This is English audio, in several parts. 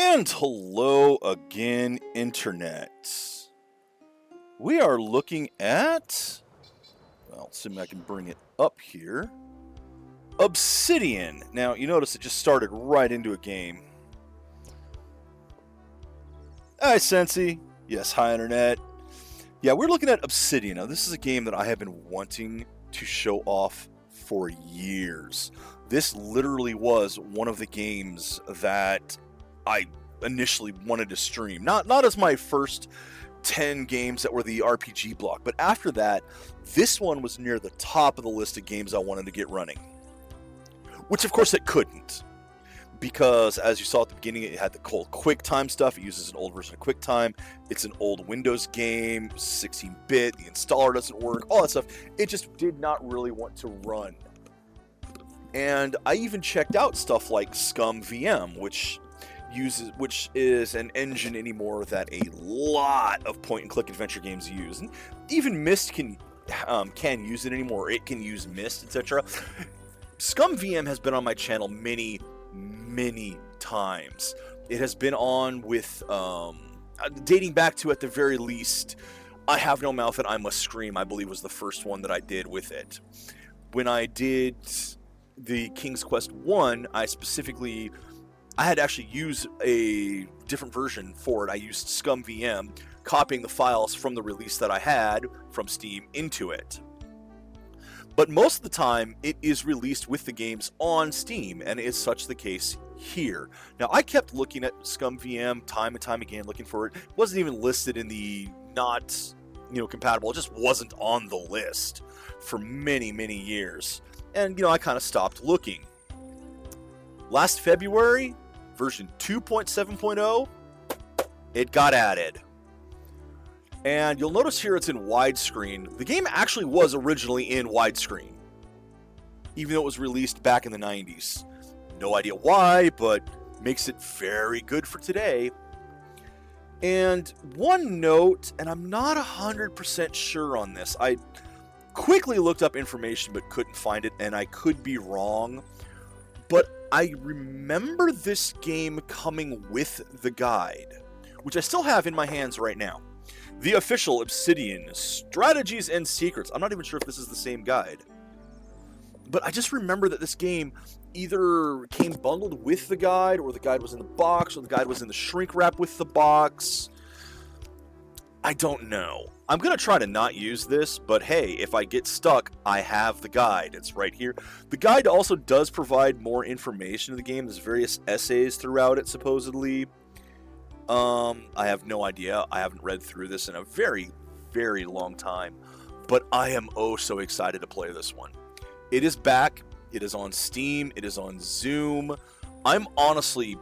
And hello again, Internet. We are looking at, well, let's see if I can bring it up here, Obsidian. Now, you notice it just started right into a game. Hi, Sensi. Yes, hi, Internet. Yeah, we're looking at Obsidian. Now, this is a game that I have been wanting to show off for years. This literally was one of the games that I initially wanted to stream. Not as my first 10 games that were the RPG block, but after that, this one was near the top of the list of games I wanted to get running. Which, of course, it couldn't. Because, as you saw at the beginning, it had the cold QuickTime stuff. It uses an old version of QuickTime. It's an old Windows game, 16-bit. The installer doesn't work, all that stuff. It just did not really want to run. And I even checked out stuff like ScummVM, which is an engine anymore that a lot of point-and-click adventure games use. And even Myst can use it anymore. It can use Myst, etc. ScummVM has been on my channel many times. It has been on with dating back to, at the very least, I Have No Mouth and I Must Scream, I believe, was the first one that I did with it. When I did the King's Quest 1, I had actually used a different version for it. I used ScummVM, copying the files from the release that I had from Steam into it. But most of the time, it is released with the games on Steam, and it's such the case here. Now, I kept looking at ScummVM time and time again, looking for it. It wasn't even listed in the not, compatible. It just wasn't on the list for many years. And, I kind of stopped looking. Last February, version 2.7.0, it got added. And you'll notice here it's in widescreen. The game actually was originally in widescreen, even though it was released back in the 90s. No idea why, but makes it very good for today. And one note, and I'm not 100% sure on this. I quickly looked up information but couldn't find it, and I could be wrong. But I remember this game coming with the guide, which I still have in my hands right now. The official Obsidian Strategies and Secrets. I'm not even sure if this is the same guide. But I just remember that this game either came bundled with the guide, or the guide was in the box, or the guide was in the shrink wrap with the box. I don't know. I'm going to try to not use this, but hey, if I get stuck, I have the guide. It's right here. The guide also does provide more information in the game. There's various essays throughout it, supposedly. I have no idea. I haven't read through this in a very long time, but I am oh so excited to play this one. It is back. It is on Steam. It is on Zoom. I'm honestly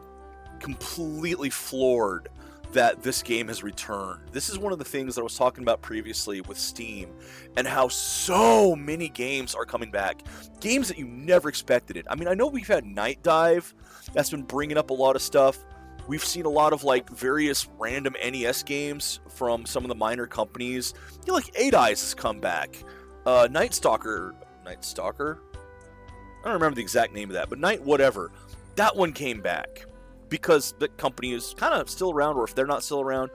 completely floored that this game has returned. This is one of the things that I was talking about previously with Steam, and how so many games are coming back. Games that you never expected it. I mean, I know we've had Night Dive. That's been bringing up a lot of stuff. We've seen a lot of various random NES games from some of the minor companies. Like 8 Eyes has come back. Night Stalker? I don't remember the exact name of that, but Night whatever. That one came back because the company is kind of still around, or if they're not still around,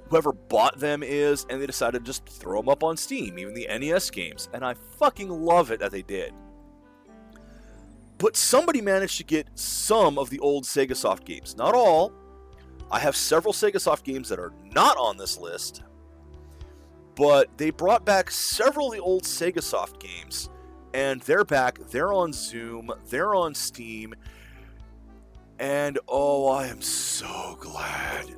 whoever bought them is, and they decided to just throw them up on Steam, even the NES games. And I fucking love it that they did. But somebody managed to get some of the old Sega Soft games. Not all. I have several Sega Soft games that are not on this list, but they brought back several of the old Sega Soft games, and they're back. They're on Zoom. They're on Steam. And oh, I am so glad.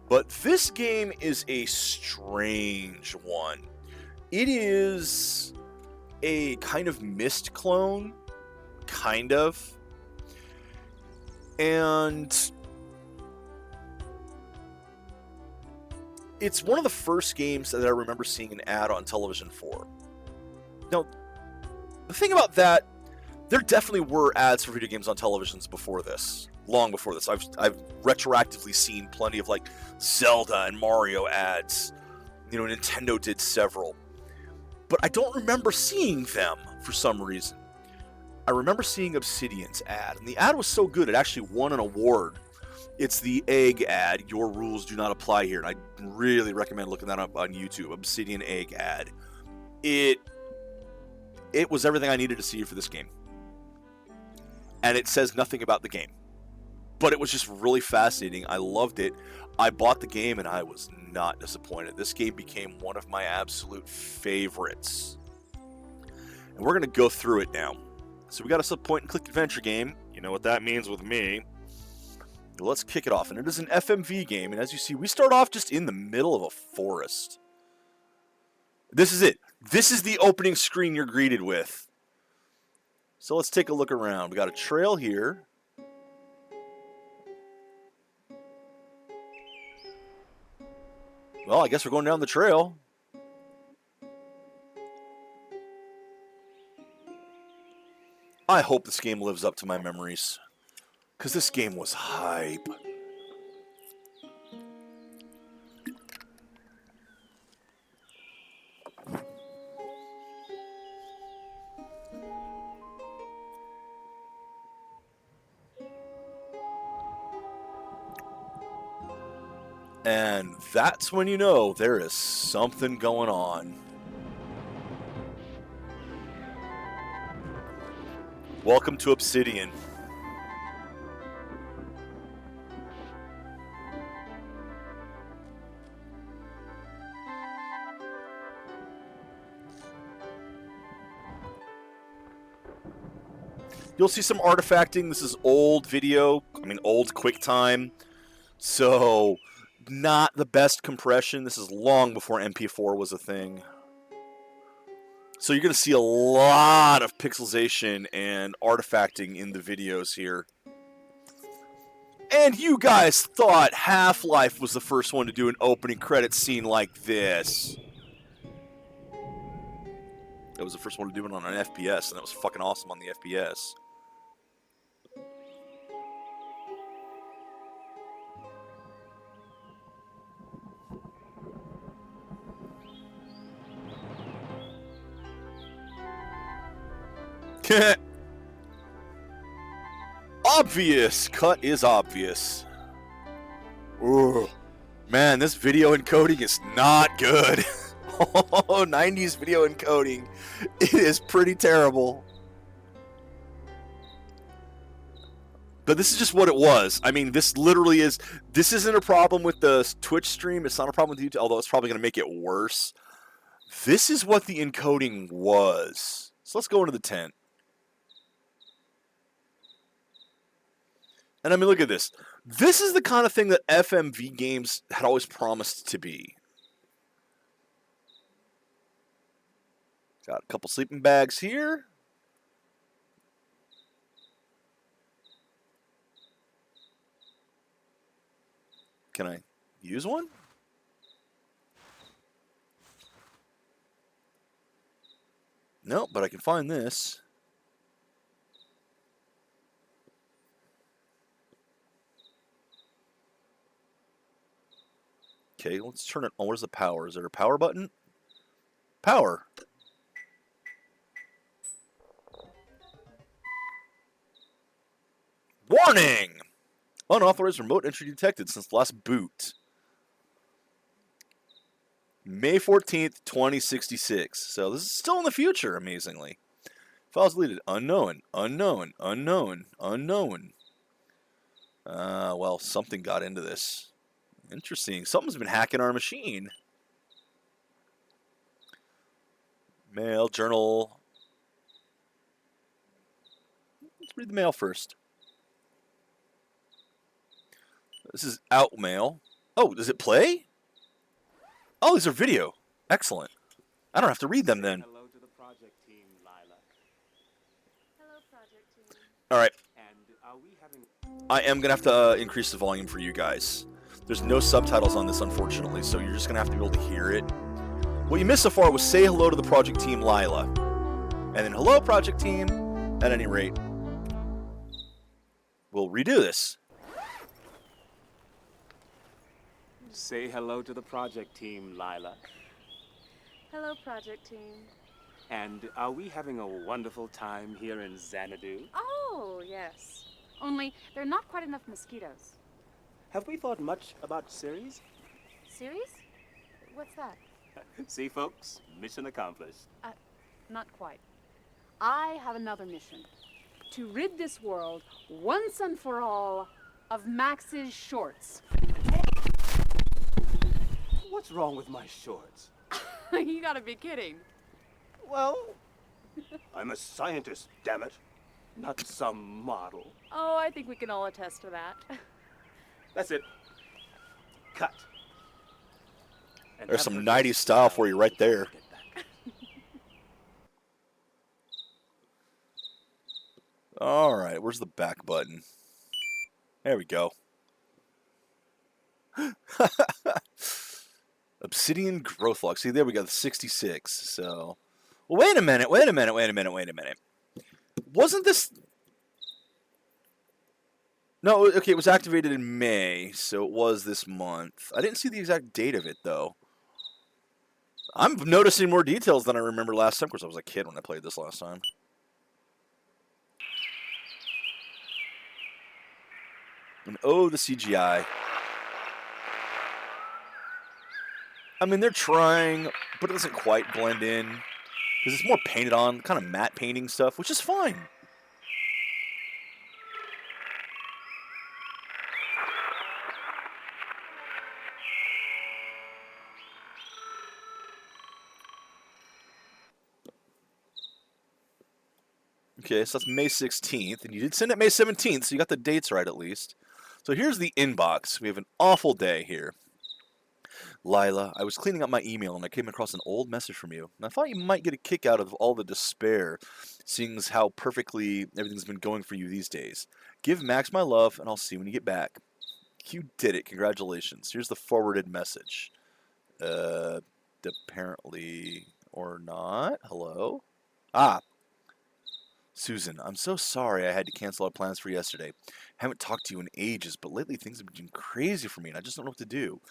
But this game is a strange one. It is a kind of Myst clone. Kind of. And it's one of the first games that I remember seeing an ad on television for. Now, the thing about that, there definitely were ads for video games on televisions before this. Long before this. I've retroactively seen plenty of Zelda and Mario ads. Nintendo did several. But I don't remember seeing them for some reason. I remember seeing Obsidian's ad, and the ad was so good it actually won an award It's the egg ad. Your rules do not apply here. And I really recommend looking that up on YouTube. Obsidian egg ad. It was everything I needed to see for this game. And it says nothing about the game. But it was just really fascinating. I loved it. I bought the game and I was not disappointed. This game became one of my absolute favorites. And we're going to go through it now. So we got a point-and-click adventure game. You know what that means with me. Let's kick it off. And it is an FMV game. And as you see, we start off just in the middle of a forest. This is it. This is the opening screen you're greeted with. So let's take a look around. We got a trail here. Well, I guess we're going down the trail. I hope this game lives up to my memories. Because this game was hype. And that's when you know there is something going on. Welcome to Obsidian. You'll see some artifacting. This is old video. I mean, old QuickTime. So, not the best compression. This is long before MP4 was a thing. So you're going to see a lot of pixelization and artifacting in the videos here. And you guys thought Half-Life was the first one to do an opening credit scene like this. It was the first one to do it on an FPS, and that was fucking awesome on the FPS. Obvious! Cut is obvious. Ooh. Man, this video encoding is not good. Oh, 90s video encoding. It is pretty terrible. But this is just what it was. I mean, this literally is... This isn't a problem with the Twitch stream. It's not a problem with YouTube, although it's probably going to make it worse. This is what the encoding was. So let's go into the tent. And I mean, look at this. This is the kind of thing that FMV games had always promised to be. Got a couple sleeping bags here. Can I use one? No, but I can find this. Okay, let's turn it on. Where's the power? Is there a power button? Power. Warning! Unauthorized remote entry detected since the last boot. May 14th, 2066. So this is still in the future, amazingly. Files deleted. Unknown. Unknown. Unknown. Unknown. Well, something got into this. Interesting. Something's been hacking our machine. Mail, journal. Let's read the mail first. This is out mail. Oh, does it play? Oh, these are video. Excellent. I don't have to read them then. Hello to the project team, Lila. Hello, project team. All right. And are we having... I am going to have to increase the volume for you guys. There's no subtitles on this, unfortunately, so you're just going to have to be able to hear it. What you missed so far was say hello to the project team, Lila. And then hello, project team. At any rate, we'll redo this. Say hello to the project team, Lila. Hello, project team. And are we having a wonderful time here in Xanadu? Oh, yes. Only there are not quite enough mosquitoes. Have we thought much about series? Series? What's that? See, folks, mission accomplished. Not quite. I have another mission. To rid this world, once and for all, of Max's shorts. What's wrong with my shorts? You gotta be kidding. Well, I'm a scientist, damn it. Not some model. Oh, I think we can all attest to that. That's it. Cut. And There's have some her 90s just style for you right there. get back. All right, where's the back button? There we go. Obsidian growth log. See, there we go, the 66. So, well, wait a minute. Wasn't this... No, okay, it was activated in May, so it was this month. I didn't see the exact date of it, though. I'm noticing more details than I remember last time, because I was a kid when I played this last time. And oh, the CGI. I mean, they're trying, but it doesn't quite blend in. Because it's more painted on, kind of matte painting stuff, which is fine. Okay, so that's May 16th, and you did send it May 17th, so you got the dates right at least. So here's the inbox. We have an awful day here. Lila, I was cleaning up my email and I came across an old message from you. And I thought you might get a kick out of all the despair, seeing as how perfectly everything's been going for you these days. Give Max my love, and I'll see you when you get back. You did it. Congratulations. Here's the forwarded message. Apparently, or not. Hello? Ah. Susan, I'm so sorry I had to cancel our plans for yesterday. Haven't talked to you in ages, but lately things have been crazy for me and I just don't know what to do.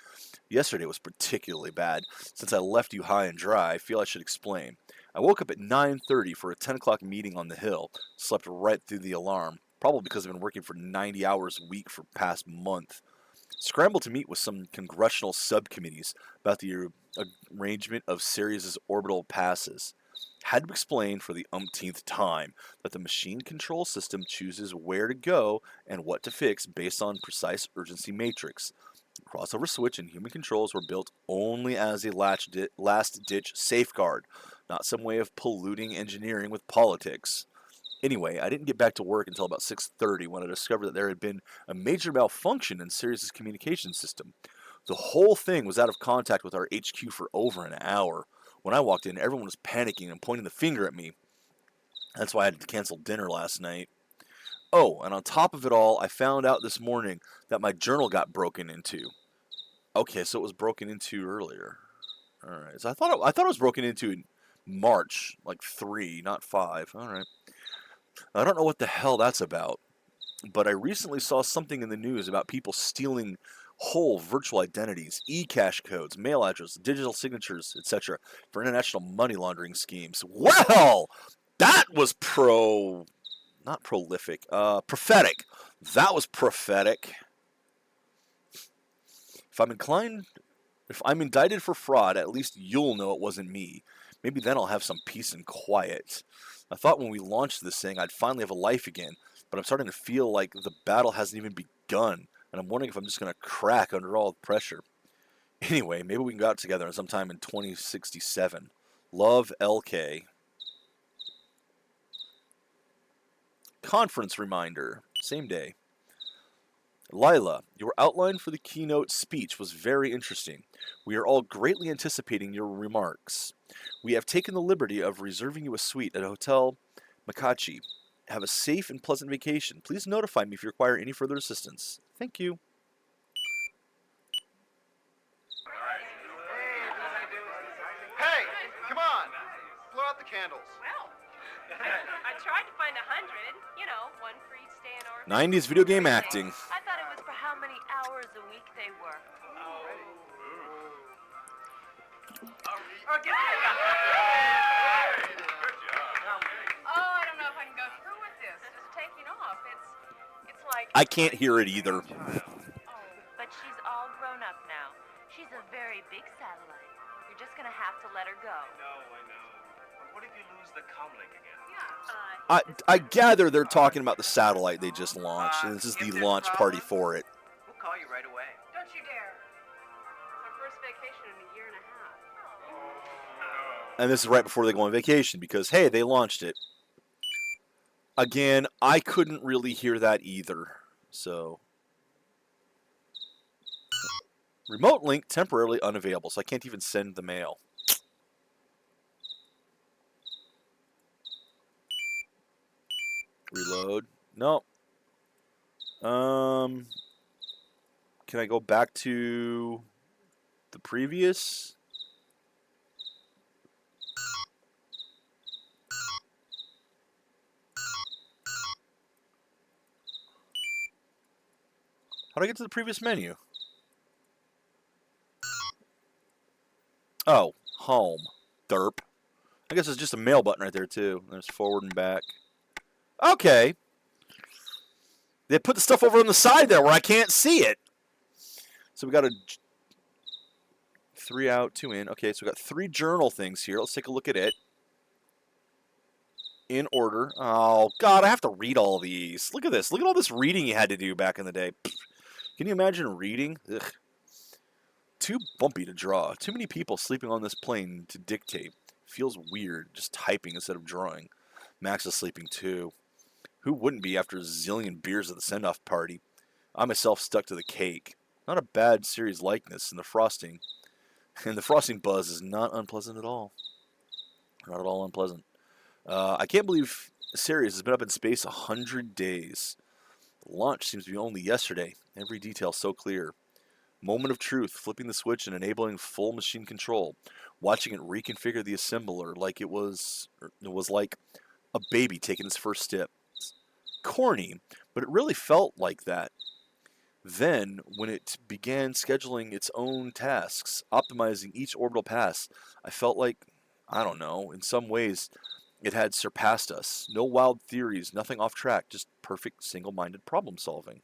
Yesterday was particularly bad. Since I left you high and dry, I feel I should explain. I woke up at 9:30 for a 10 o'clock meeting on the Hill. Slept right through the alarm, probably because I've been working for 90 hours a week for the past month. Scrambled to meet with some congressional subcommittees about the arrangement of Sirius's orbital passes. Had to explain for the umpteenth time that the machine control system chooses where to go and what to fix based on precise urgency matrix. Crossover switch and human controls were built only as a last-ditch safeguard, not some way of polluting engineering with politics. Anyway, I didn't get back to work until about 6:30 when I discovered that there had been a major malfunction in Sirius's communication system. The whole thing was out of contact with our HQ for over an hour. When I walked in, everyone was panicking and pointing the finger at me. That's why I had to cancel dinner last night. Oh, and on top of it all, I found out this morning that my journal got broken into. Okay, so it was broken into earlier. All right, so I thought it was broken into in March, like 3, not 5. All right. I don't know what the hell that's about, but I recently saw something in the news about people stealing whole virtual identities, e-cash codes, mail addresses, digital signatures, etc. for international money laundering schemes. Well, that was not prolific, prophetic. That was prophetic. If I'm indicted for fraud, at least you'll know it wasn't me. Maybe then I'll have some peace and quiet. I thought when we launched this thing, I'd finally have a life again, but I'm starting to feel like the battle hasn't even begun, and I'm wondering if I'm just going to crack under all the pressure. Anyway, maybe we can go out together sometime in 2067. Love, LK. Conference reminder. Same day. Lila, your outline for the keynote speech was very interesting. We are all greatly anticipating your remarks. We have taken the liberty of reserving you a suite at Hotel Makachi. Have a safe and pleasant vacation. Please notify me if you require any further assistance. Thank you. Hey, come on. Blow out the candles. Well, I tried to find 100, one for each day in orbit. 90s video game acting. I thought it was for how many hours a week they work. Oh, I don't know if I can go through with this. It's taking off. It's like... I can't hear it either. gonna have to let her go. I know. But what if you lose the comlink again? I gather they're talking about the satellite they just launched, and this is the launch party for it. We'll call you right away. Don't you dare. It's our first vacation in a year and a half. And this is right before they go on vacation because, hey, they launched it. Again, I couldn't really hear that either. So, remote link temporarily unavailable, so I can't even send the mail. Reload. No. Can I go back to the previous? How do I get to the previous menu? Oh, home. Derp. I guess it's just a mail button right there, too. There's forward and back. Okay. They put the stuff over on the side there where I can't see it. So we got a 3 out, 2 in. Okay, so we got 3 journal things here. Let's take a look at it. In order. Oh, God, I have to read all these. Look at this. Look at all this reading you had to do back in the day. Can you imagine reading? Ugh. Too bumpy to draw. Too many people sleeping on this plane to dictate. Feels weird, just typing instead of drawing. Max is sleeping too. Who wouldn't be after a zillion beers at the send-off party? I myself stuck to the cake. Not a bad series likeness in the frosting. And the frosting buzz is not unpleasant at all. Not at all unpleasant. I can't believe Sirius has been up in space 100 days. The launch seems to be only yesterday. Every detail so clear. Moment of truth, flipping the switch and enabling full machine control. Watching it reconfigure the assembler like it was like a baby taking its first step. Corny, but it really felt like that. Then, when it began scheduling its own tasks, optimizing each orbital pass, I felt like, I don't know, in some ways, it had surpassed us. No wild theories, nothing off track, just perfect single-minded problem solving.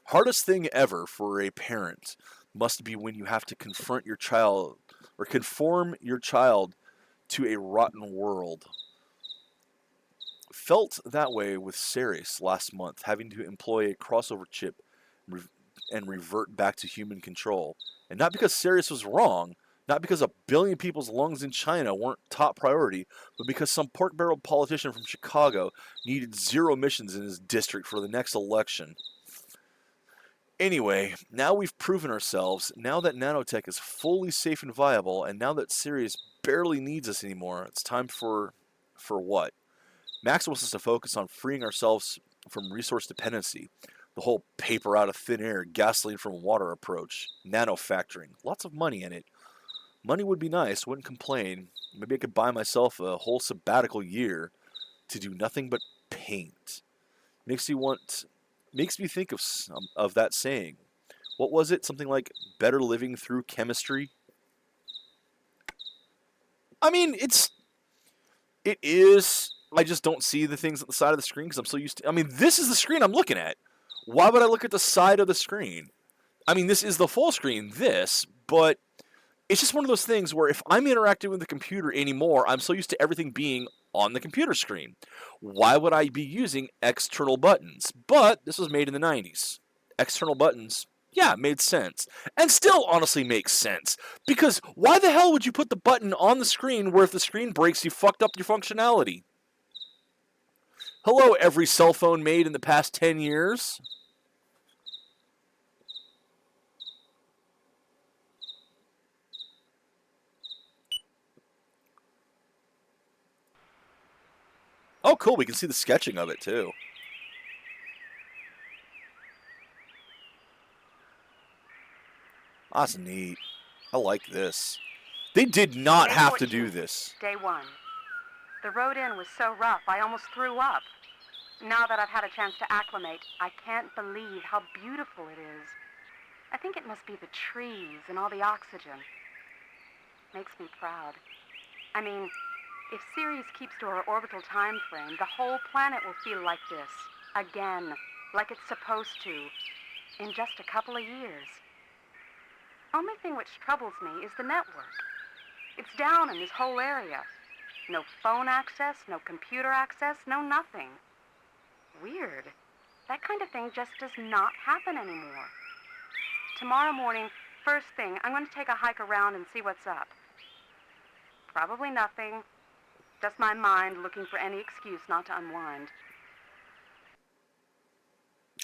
Hardest thing ever for a parent must be when you have to confront your child or conform your child to a rotten world. Felt that way with Ceres last month, having to employ a crossover chip and revert back to human control. And not because Ceres was wrong, not because 1 billion people's lungs in China weren't top priority, but because some pork barrel politician from Chicago needed 0 emissions in his district for the next election. Anyway, now we've proven ourselves, now that nanotech is fully safe and viable, and now that Sirius barely needs us anymore, it's time for what? Max wants us to focus on freeing ourselves from resource dependency. The whole paper out of thin air, gasoline from water approach, nanofactoring, lots of money in it. Money would be nice, wouldn't complain. Maybe I could buy myself a whole sabbatical year to do nothing but paint. Makes me think of that saying. What was it? Something like better living through chemistry? I mean, it is. I just don't see the things at the side of the screen because I'm so used to. I mean, this is the screen I'm looking at. Why would I look at the side of the screen? I mean, this is the full screen, but it's just one of those things where if I'm interacting with the computer anymore, I'm so used to everything being on the computer screen. Why would I be using external buttons? But this was made in the 90s. External buttons, yeah, made sense. And still honestly makes sense. Because why the hell would you put the button on the screen where if the screen breaks, you fucked up your functionality? Hello, every cell phone made in the past 10 years. Oh, cool. We can see the sketching of it, too. That's neat. I like this. They did not Day have to 14, do this. Day 1. The road in was so rough, I almost threw up. Now that I've had a chance to acclimate, I can't believe how beautiful it is. I think it must be the trees and all the oxygen. Makes me proud. I mean, if Ceres keeps to her orbital time frame, the whole planet will feel like this. Again. Like it's supposed to. In just a couple of years. Only thing which troubles me is the network. It's down in this whole area. No phone access, no computer access, no nothing. Weird. That kind of thing just does not happen anymore. Tomorrow morning, first thing, I'm going to take a hike around and see what's up. Probably nothing. Just my mind looking for any excuse not to unwind.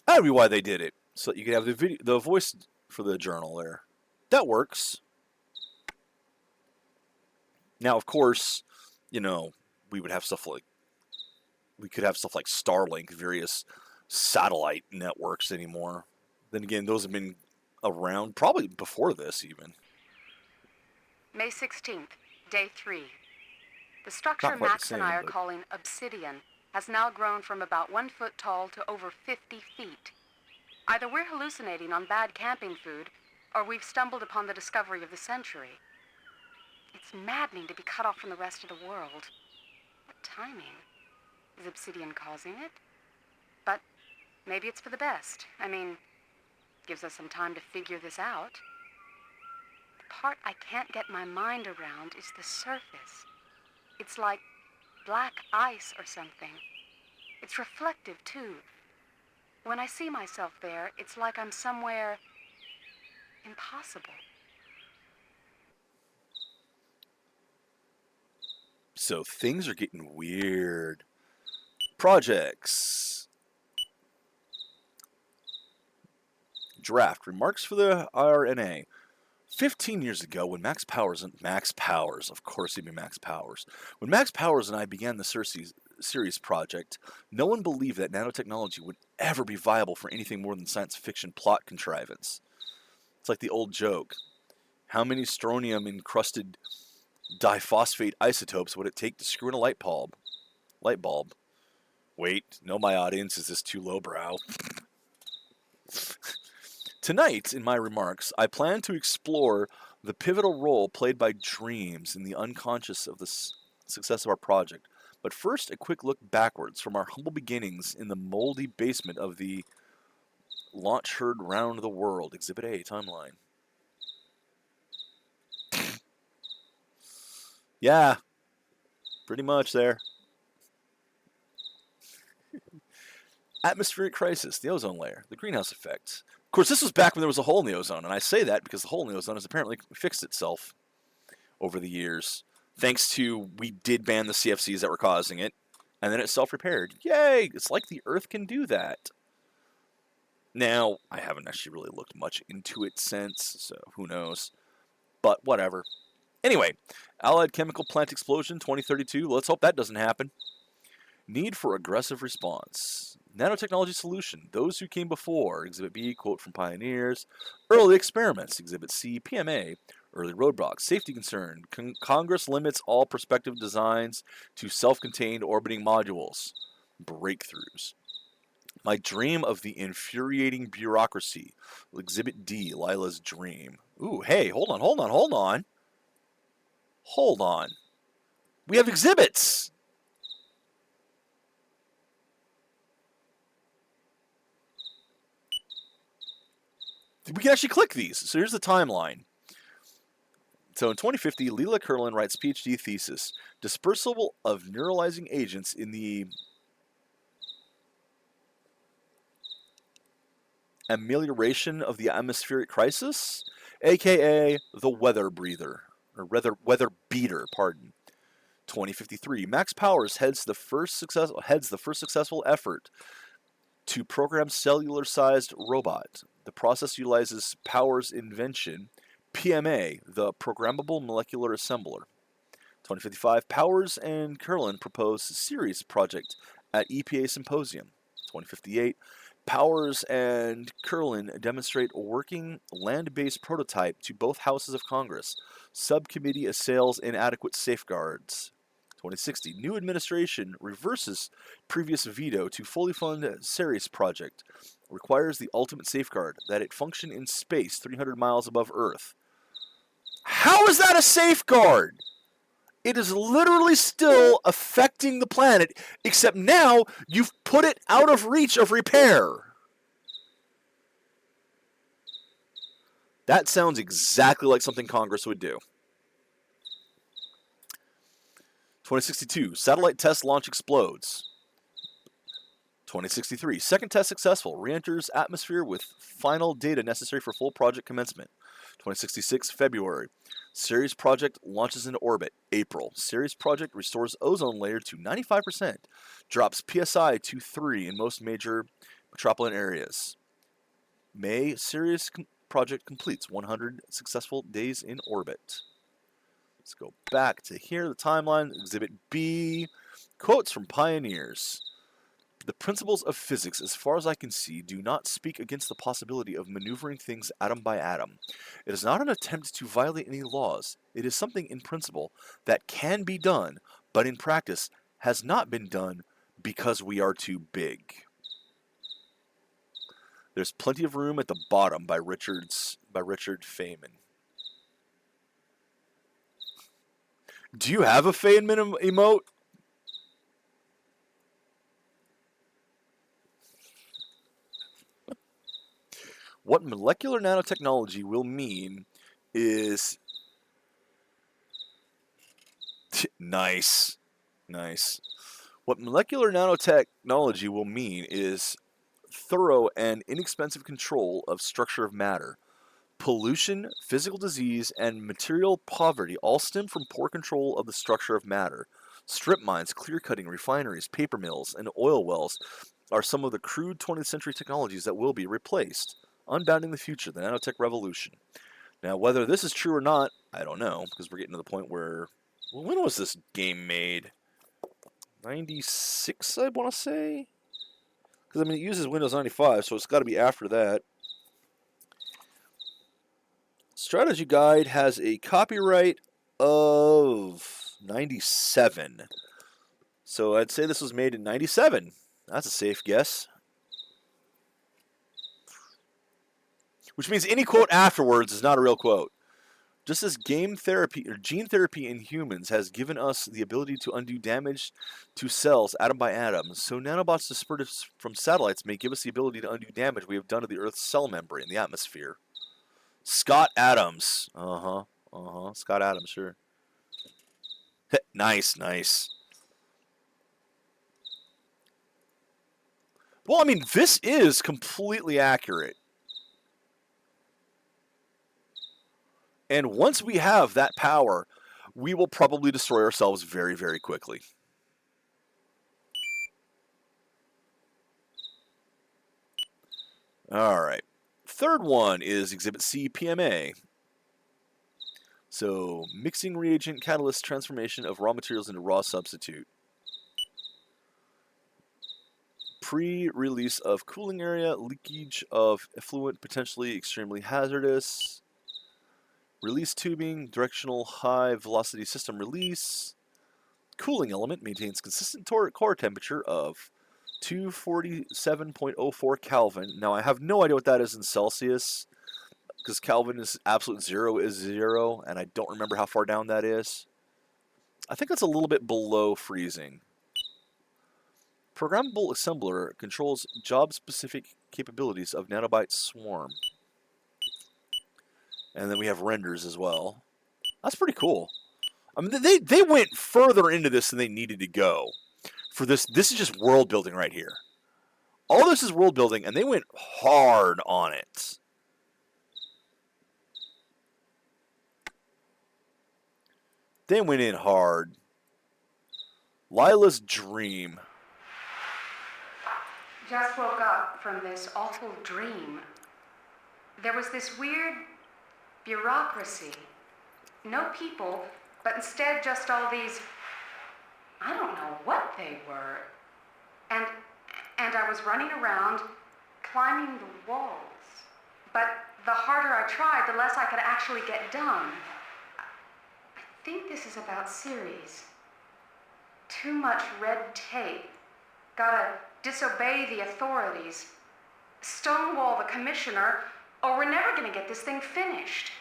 That'd be why they did it. So that you could have the voice for the journal there. That works. Now, of course, you know, we could have stuff like Starlink, various satellite networks anymore. Then again, those have been around probably before this even. May 16th, day 3. The structure Not quite the Max and same, I are but- calling Obsidian has now grown from about 1 foot tall to over 50 feet. Either we're hallucinating on bad camping food, or we've stumbled upon the discovery of the century. It's maddening to be cut off from the rest of the world. What timing? Is Obsidian causing it? But maybe it's for the best. I mean, gives us some time to figure this out. The part I can't get my mind around is the surface. It's like black ice or something. It's reflective, too. When I see myself there, it's like I'm somewhere impossible. So things are getting weird. Projects. Draft. Remarks for the RNA. 15 years ago, when Max Powers, of course he'd be Max Powers. When Max Powers and I began the series project, no one believed that nanotechnology would ever be viable for anything more than science fiction plot contrivance. It's like the old joke. How many strontium-encrusted diphosphate isotopes would it take to screw in a light bulb? Wait, no, my audience, is this too lowbrow? Tonight, in my remarks, I plan to explore the pivotal role played by dreams in the unconscious of the success of our project. But first, a quick look backwards from our humble beginnings in the moldy basement of the launch herd round the world. Exhibit A, timeline. Yeah, pretty much there. Atmospheric crisis, the ozone layer, the greenhouse effect. Of course, this was back when there was a hole in the ozone, and I say that because the hole in the ozone has apparently fixed itself over the years. Thanks to, we did ban the CFCs that were causing it, and then it self-repaired. Yay! It's like the Earth can do that. Now, I haven't actually really looked much into it since, so who knows. But whatever. Anyway, Allied Chemical Plant Explosion 2032. Let's hope that doesn't happen. Need for aggressive response. Nanotechnology solution. Those who came before. Exhibit B, quote from pioneers. Early experiments. Exhibit C, PMA. Early roadblocks. Safety concern. Congress limits all prospective designs to self-contained orbiting modules. Breakthroughs. My dream of the infuriating bureaucracy. Exhibit D, Lila's dream. Ooh, hey, hold on. We have exhibits! We can actually click these. So here's the timeline. So in 2050, Leela Curlin writes PhD thesis, Dispersal of Neuralizing Agents in the Amelioration of the Atmospheric Crisis, aka the Weather Breather, or Weather Beater, pardon. 2053, Max Powers heads the first successful effort to program cellular-sized robot. The process utilizes Powers' invention, PMA, the Programmable Molecular Assembler. 2055, Powers and Curlin propose series project at EPA Symposium. 2058, Powers and Curlin demonstrate working land-based prototype to both houses of Congress. Subcommittee assails inadequate safeguards. 2060, new administration reverses previous veto to fully fund Ceres project. Requires the ultimate safeguard, that it function in space 300 miles above Earth. How is that a safeguard? It is literally still affecting the planet, except now you've put it out of reach of repair. That sounds exactly like something Congress would do. 2062, satellite test launch explodes. 2063, second test successful, re-enters atmosphere with final data necessary for full project commencement. 2066, February, Ceres project launches into orbit. April, Ceres project restores ozone layer to 95%, drops PSI to 3 in most major metropolitan areas. May, Ceres project completes 100 successful days in orbit. Let's go back to here, the timeline, Exhibit B, quotes from pioneers. The principles of physics, as far as I can see, do not speak against the possibility of maneuvering things atom by atom. It is not an attempt to violate any laws. It is something in principle that can be done, but in practice has not been done because we are too big. There's Plenty of Room at the Bottom by Richard Feynman. Do you have a Feynman emote? What molecular nanotechnology will mean is... Nice. What molecular nanotechnology will mean is thorough and inexpensive control of structure of matter. Pollution, physical disease, and material poverty all stem from poor control of the structure of matter. Strip mines, clear-cutting, refineries, paper mills, and oil wells are some of the crude 20th century technologies that will be replaced, unbounding the future, the nanotech revolution. Now, whether this is true or not, I don't know, because we're getting to the point where... Well, when was this game made? 96, I want to say? Because, I mean, it uses Windows 95, so it's got to be after that. Strategy Guide has a copyright of 97. So I'd say this was made in 97. That's a safe guess. Which means any quote afterwards is not a real quote. Just as gene therapy in humans has given us the ability to undo damage to cells atom by atom, so nanobots dispersed from satellites may give us the ability to undo damage we have done to the Earth's cell membrane, the atmosphere. Scott Adams. Scott Adams, sure. Nice. Well, I mean, this is completely accurate. And once we have that power, we will probably destroy ourselves very, very quickly. All right. Third one is Exhibit C, PMA. So, mixing reagent catalyst transformation of raw materials into raw substitute. Pre-release of cooling area, leakage of effluent potentially extremely hazardous. Release tubing, directional high velocity system release. Cooling element maintains consistent core temperature of 247.04 Kelvin. Now, I have no idea what that is in Celsius, because Kelvin is absolute zero is zero, and I don't remember how far down that is. I think that's a little bit below freezing. Programmable assembler controls job-specific capabilities of nanobyte swarm. And then we have renders as well. That's pretty cool. I mean, they went further into this than they needed to go. For this is just world building right here. All this is world building, and they went hard on it. They went in hard. Lila's dream. Just woke up from this awful dream. There was this weird bureaucracy. No people, but instead just all these, I don't know what they were. And I was running around, climbing the walls. But the harder I tried, the less I could actually get done. I think this is about Ceres. Too much red tape. Gotta disobey the authorities. Stonewall the commissioner, or we're never gonna get this thing finished.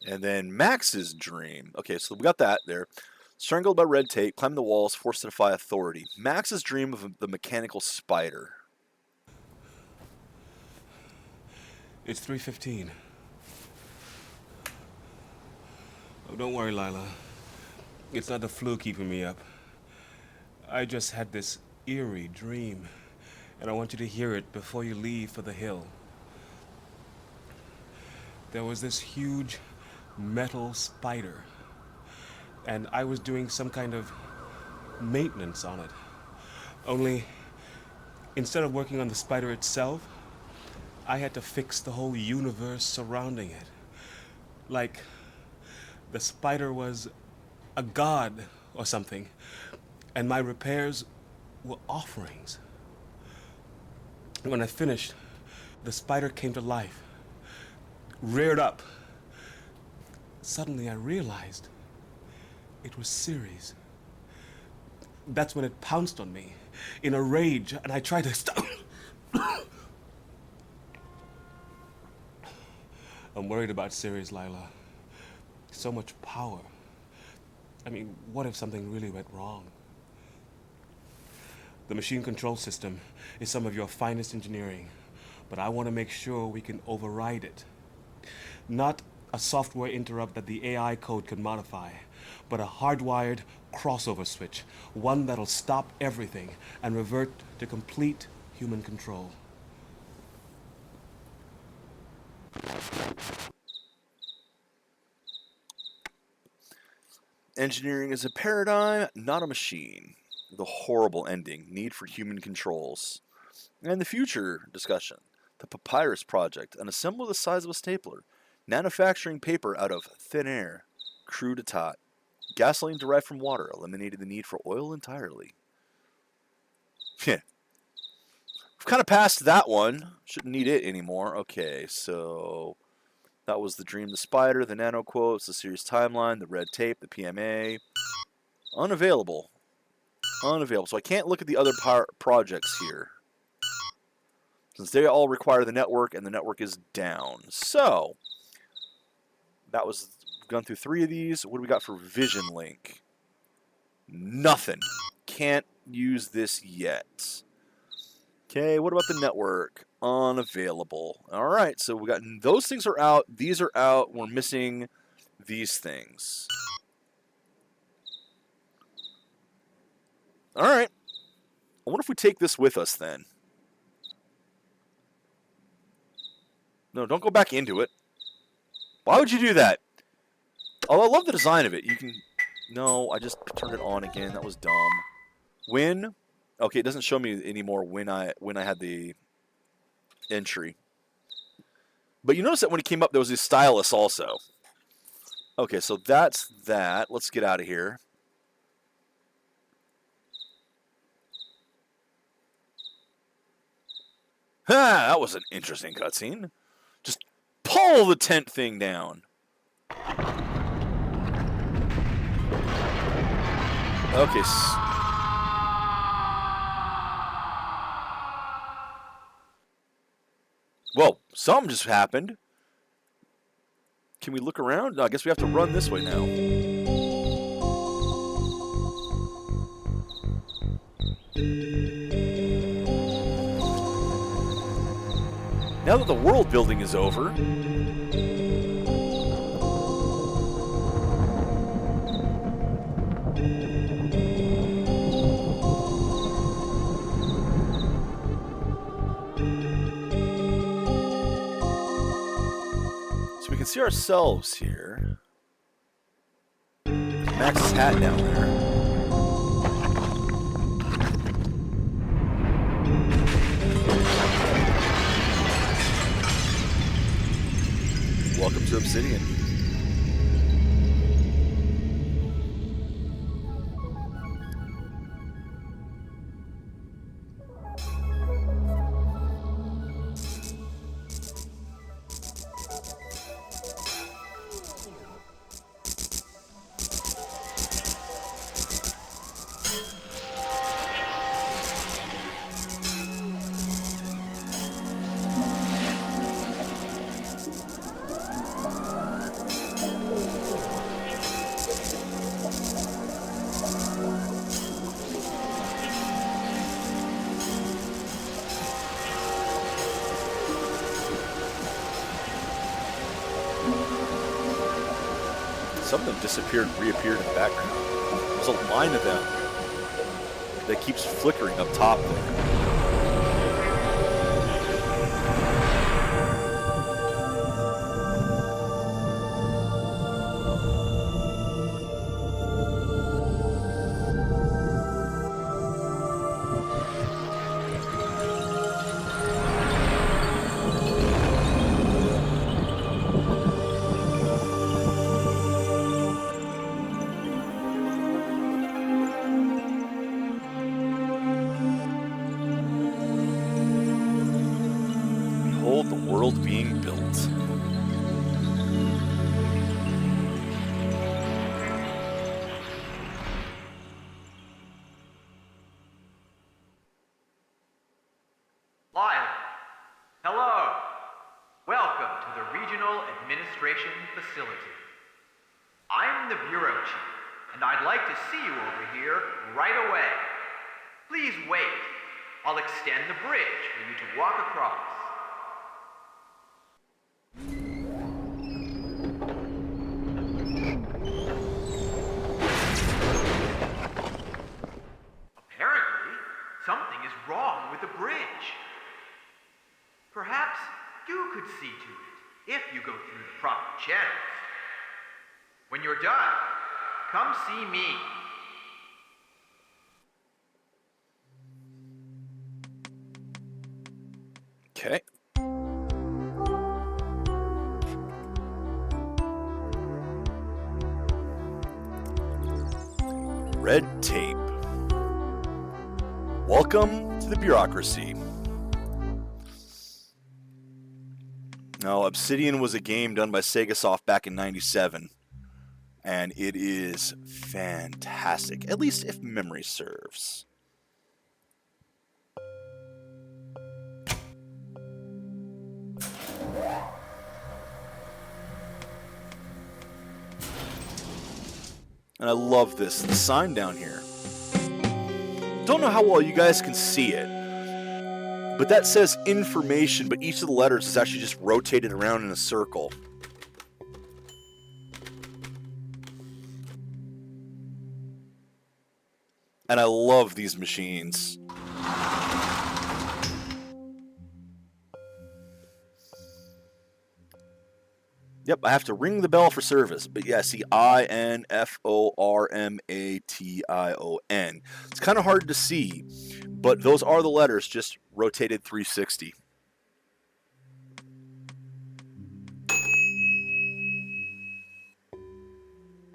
And then Max's dream. Okay, so we got that there. Strangled by red tape, climbing the walls, forced to defy authority. Max's dream of the mechanical spider. It's 3:15. Oh, don't worry, Lila. It's not the flu keeping me up. I just had this eerie dream, and I want you to hear it before you leave for the hill. There was this huge metal spider, and I was doing some kind of maintenance on it. Only, instead of working on the spider itself, I had to fix the whole universe surrounding it. Like, the spider was a god or something, and my repairs were offerings. When I finished, the spider came to life, reared up. Suddenly I realized it was Ceres. That's when it pounced on me in a rage, and I tried to stop. I'm worried about Ceres, Lila. So much power. I mean, what if something really went wrong? The machine control system is some of your finest engineering, but I want to make sure we can override it. Not a software interrupt that the AI code can modify, but a hardwired crossover switch, one that'll stop everything and revert to complete human control. Engineering is a paradigm, not a machine. The horrible ending, need for human controls. And the future discussion, the Papyrus Project, an assembly the size of a stapler, manufacturing paper out of thin air, crew to tot, gasoline derived from water, eliminating the need for oil entirely. Yeah. We've kind of passed that one. Shouldn't need it anymore. Okay, so that was the dream, the spider, the nano quotes, the series timeline, the red tape, the PMA. Unavailable. Unavailable. So I can't look at the other projects here, since they all require the network, and the network is down. So that was, gone through 3 of these. What do we got for Vision Link? Nothing. Can't use this yet. Okay, what about the network? Unavailable. All right, so we got, those things are out. These are out. We're missing these things. All right. I wonder if we take this with us then. No, don't go back into it. Why would you do that? Oh, I love the design of it. You can... No, I just turned it on again. That was dumb. When... Okay, it doesn't show me anymore when I had the entry. But you notice that when it came up, there was a stylus also. Okay, so that's that. Let's get out of here. Ha! That was an interesting cutscene. Just pull the tent thing down. Okay. Well, something just happened. Can we look around? No, I guess we have to run this way now. Now that the world building is over, so we can see ourselves here. There's Max's hat down there. Welcome to Obsidian. Some of them disappeared and reappeared in the background. There's a line of them that keeps flickering up top there. Behold the world being built. Lyle, hello. Welcome to the Regional Administration Facility. I'm the Bureau Chief, and I'd like to see you over here right away. Please wait. I'll extend the bridge for you to walk across. Apparently, something is wrong with the bridge. Perhaps you could see to it if you go through the proper channels. When you're done, come see me. Okay. Red tape. Welcome to the bureaucracy. Now, Obsidian was a game done by Segasoft back in '97, and it is fantastic, at least if memory serves. And I love this, the sign down here. Don't know how well you guys can see it, but that says information, but each of the letters is actually just rotated around in a circle. And I love these machines. Yep, I have to ring the bell for service. But yeah, see, INFORMATION. It's kind of hard to see, but those are the letters just rotated 360.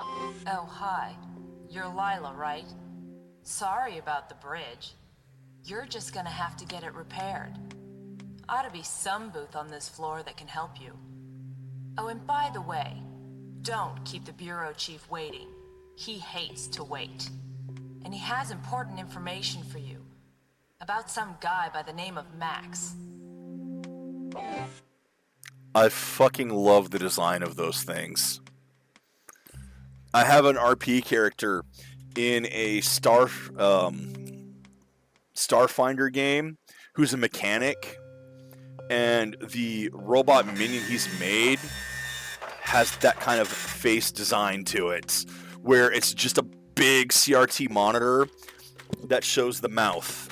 Oh, hi. You're Lila, right? Sorry about the bridge. You're just gonna have to get it repaired. Ought to be some booth on this floor that can help you. Oh, and by the way, don't keep the bureau chief waiting. He hates to wait. And he has important information for you. About some guy by the name of Max. I fucking love the design of those things. I have an RP character in a Starfinder game who's a mechanic, and the robot minion he's made has that kind of face design to it, where it's just a big CRT monitor that shows the mouth.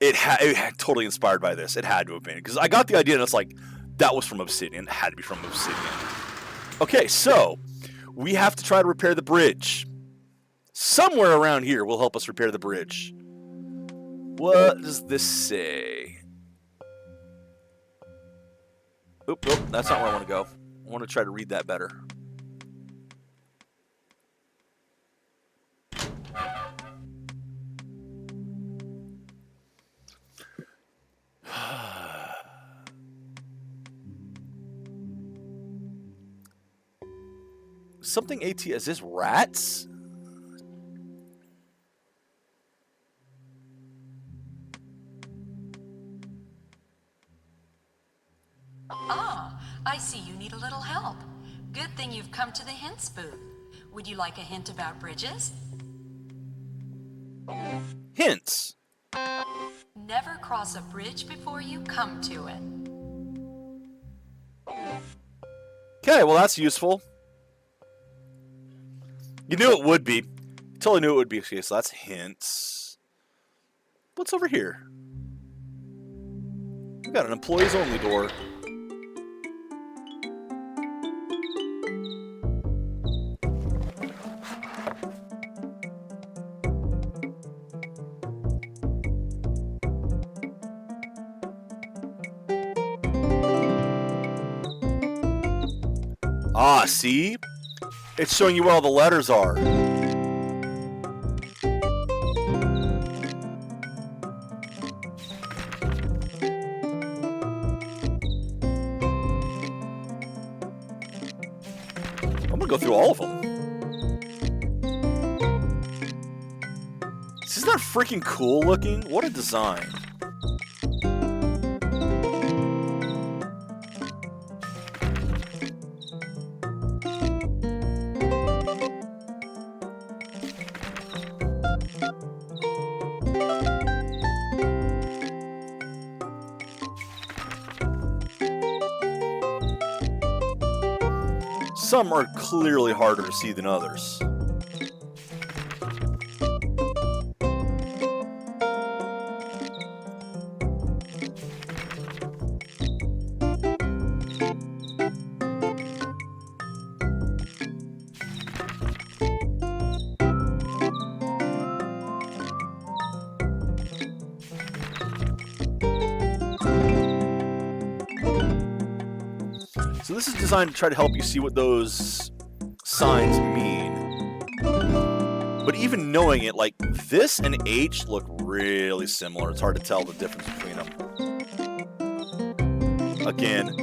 It totally inspired by this. It had to have been, because I got the idea and it's like, that was from Obsidian. It had to be from Obsidian. Okay, so we have to try to repair the bridge. Somewhere around here will help us repair the bridge. What does this say? Oop, that's not where I want to go. I want to try to read that better. Something AT, is this rats? Ah, I see you need a little help. Good thing you've come to the hints booth. Would you like a hint about bridges? Hints. Never cross a bridge before you come to it. Okay, well that's useful. You knew it would be. Totally knew it would be. Okay, so that's hints. What's over here? We got an employees only door. Ah, see? It's showing you where all the letters are. I'm gonna go through all of them. Isn't that freaking cool looking? What a design. Some are clearly harder to see than others. So this is designed to try to help you see what those signs mean. But even knowing it, like this and H look really similar. It's hard to tell the difference between them. Again.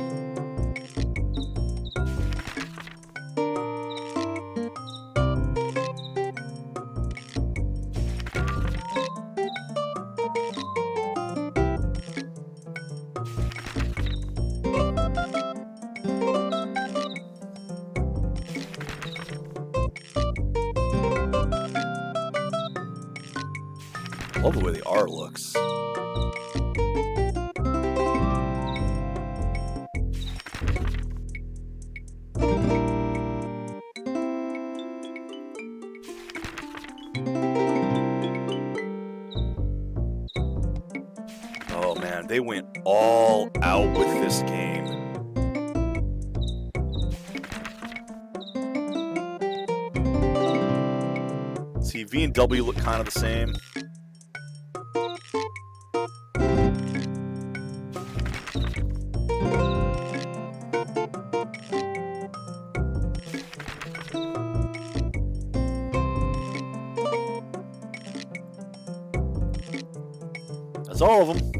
Love the way the art looks. Oh man, they went all out with this game. See, V and W look kind of the same. That's all of them.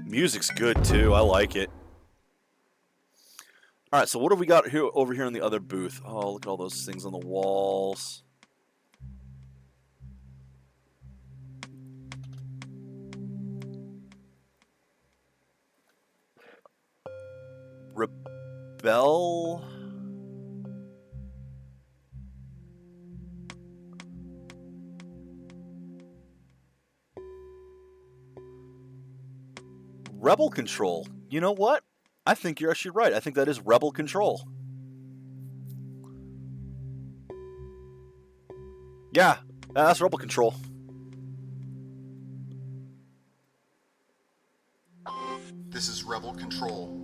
Music's good too. I like it. All right, so what have we got here over here in the other booth? Oh, look at all those things on the walls. Rebel. Rebel Control. You know what? I think you're actually right. I think that is Rebel Control. Yeah, that's Rebel Control. This is Rebel Control.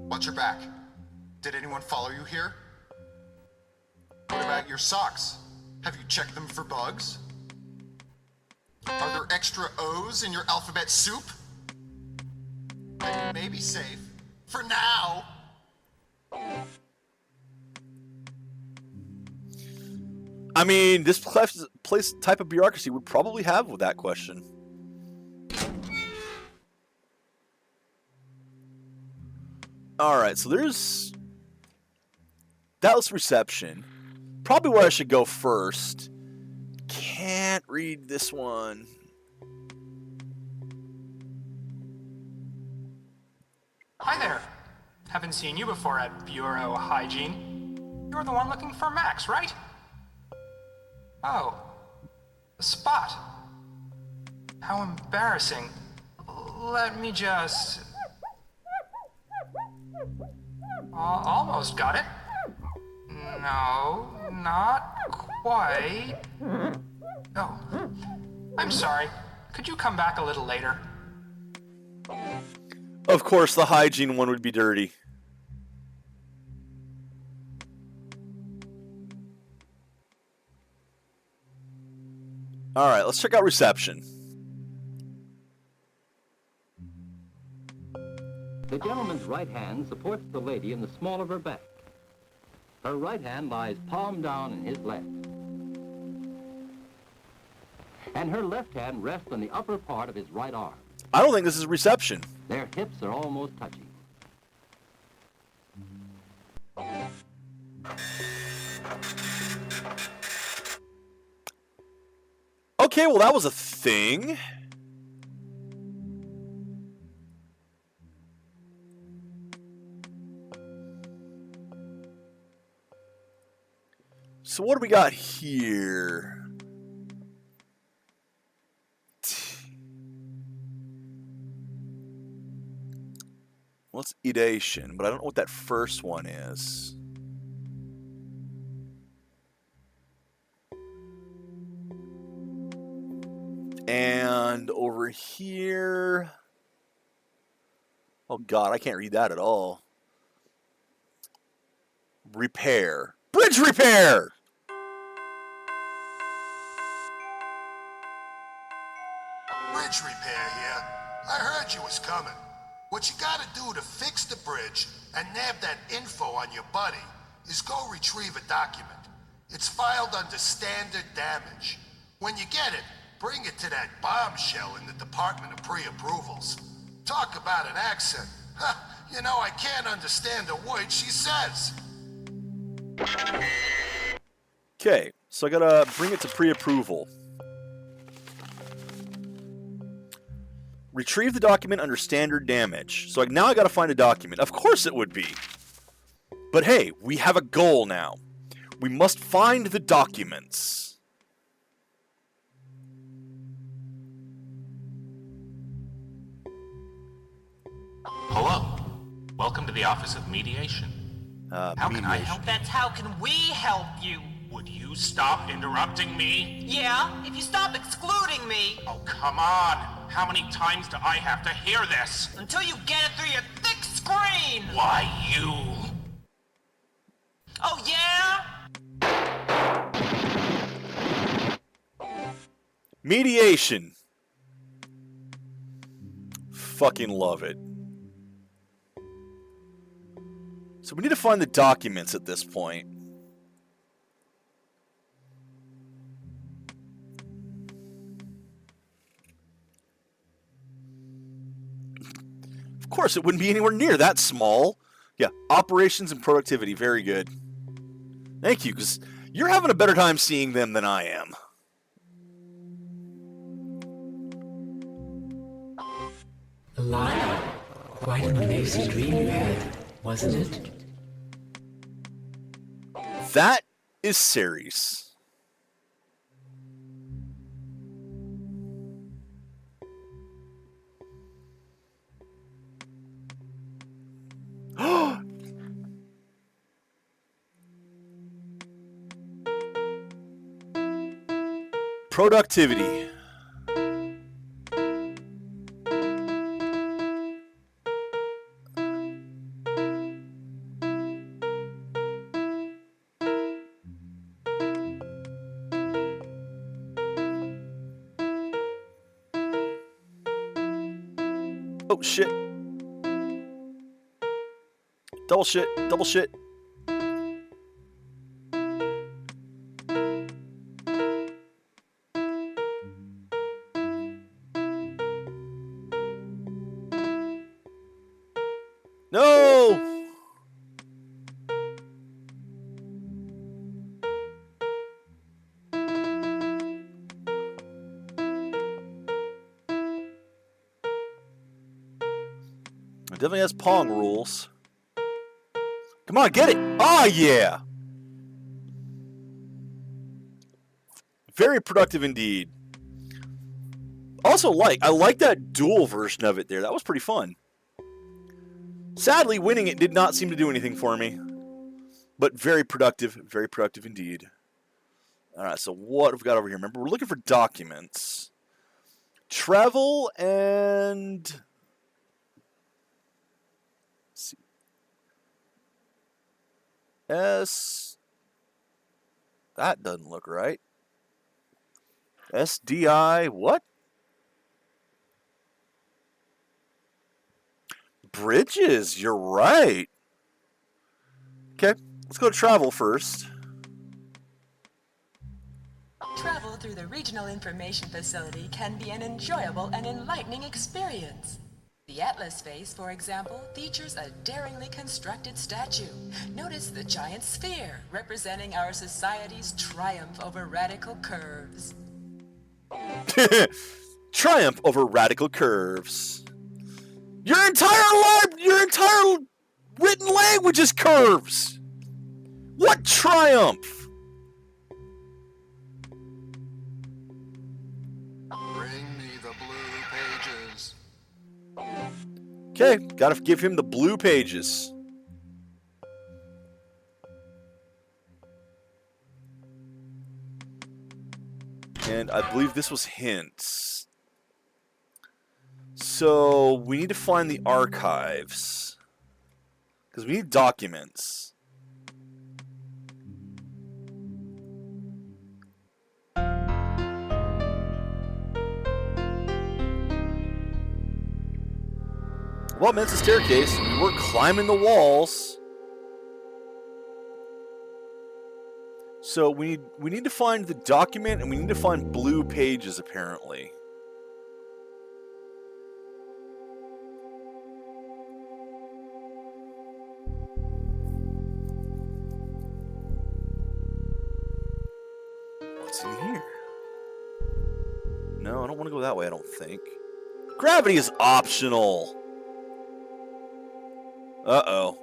Watch your back. Did anyone follow you here? What about your socks? Have you checked them for bugs? Are there extra O's in your alphabet soup? Then you may be safe. For now. I mean, this place type of bureaucracy would probably have with that question. Alright, so there's Dallas reception. Probably where I should go first. Can't read this one. Hi there. Haven't seen you before at Bureau Hygiene. You're the one looking for Max, right? Oh. Spot. How embarrassing. Let me just... Almost got it. No, not quite. Oh, I'm sorry. Could you come back a little later? Of course, the hygiene one would be dirty. All right, let's check out reception. The gentleman's right hand supports the lady in the small of her back. Her right hand lies palm down in his left. And her left hand rests on the upper part of his right arm. I don't think this is reception. Their hips are almost touching. Okay, well, that was a thing. So what do we got here? Well, it's edation, but I don't know what that first one is. And over here... Oh, God, I can't read that at all. Repair. Bridge repair! Bridge repair here. I heard you was coming. What you gotta do to fix the bridge and nab that info on your buddy is go retrieve a document. It's filed under standard damage. When you get it, bring it to that bombshell in the Department of Pre-Approvals. Talk about an accent. Huh, you know, I can't understand a word she says. Okay, so I gotta bring it to pre-approval. Retrieve the document under standard damage. So now I gotta find a document. Of course it would be. But hey, we have a goal now. We must find the documents. Hello. Welcome to the Office of Mediation. How can I help? That's how can we help you? Would you stop interrupting me? Yeah, if you stop excluding me. Oh, come on. How many times do I have to hear this? Until you get it through your thick screen. Why, you... Oh, yeah? Mediation. Fucking love it. So we need to find the documents at this point. Of course, it wouldn't be anywhere near that small. Yeah, operations and productivity. Very good. Thank you, because you're having a better time seeing them than I am. Lila, quite an amazing dream you had, wasn't it? That is Ceres. Productivity. Oh shit. Double shit. Double shit. No! It definitely has Pong rules. Come on, get it! Ah, yeah! Very productive indeed. Also, I like that dual version of it there. That was pretty fun. Sadly, winning it did not seem to do anything for me. But very productive indeed. Alright, so what have we got over here? Remember, we're looking for documents. Travel and... Let's see. S... That doesn't look right. SDI, what? Bridges, you're right. Okay, let's go to travel first. Travel through the Regional Information Facility can be an enjoyable and enlightening experience. The Atlas Face, for example, features a daringly constructed statue. Notice the giant sphere, representing our society's triumph over radical curves. Triumph over radical curves. Your entire written language is curves. What triumph? Bring me the blue pages. Okay, gotta give him the blue pages. And I believe this was hints. So we need to find the archives. Because we need documents. Well, man, it's a staircase. We're climbing the walls. So we need to find the document, and we need to find blue pages, apparently. What's in here? No, I don't want to go that way, I don't think. Gravity is optional. Uh-oh.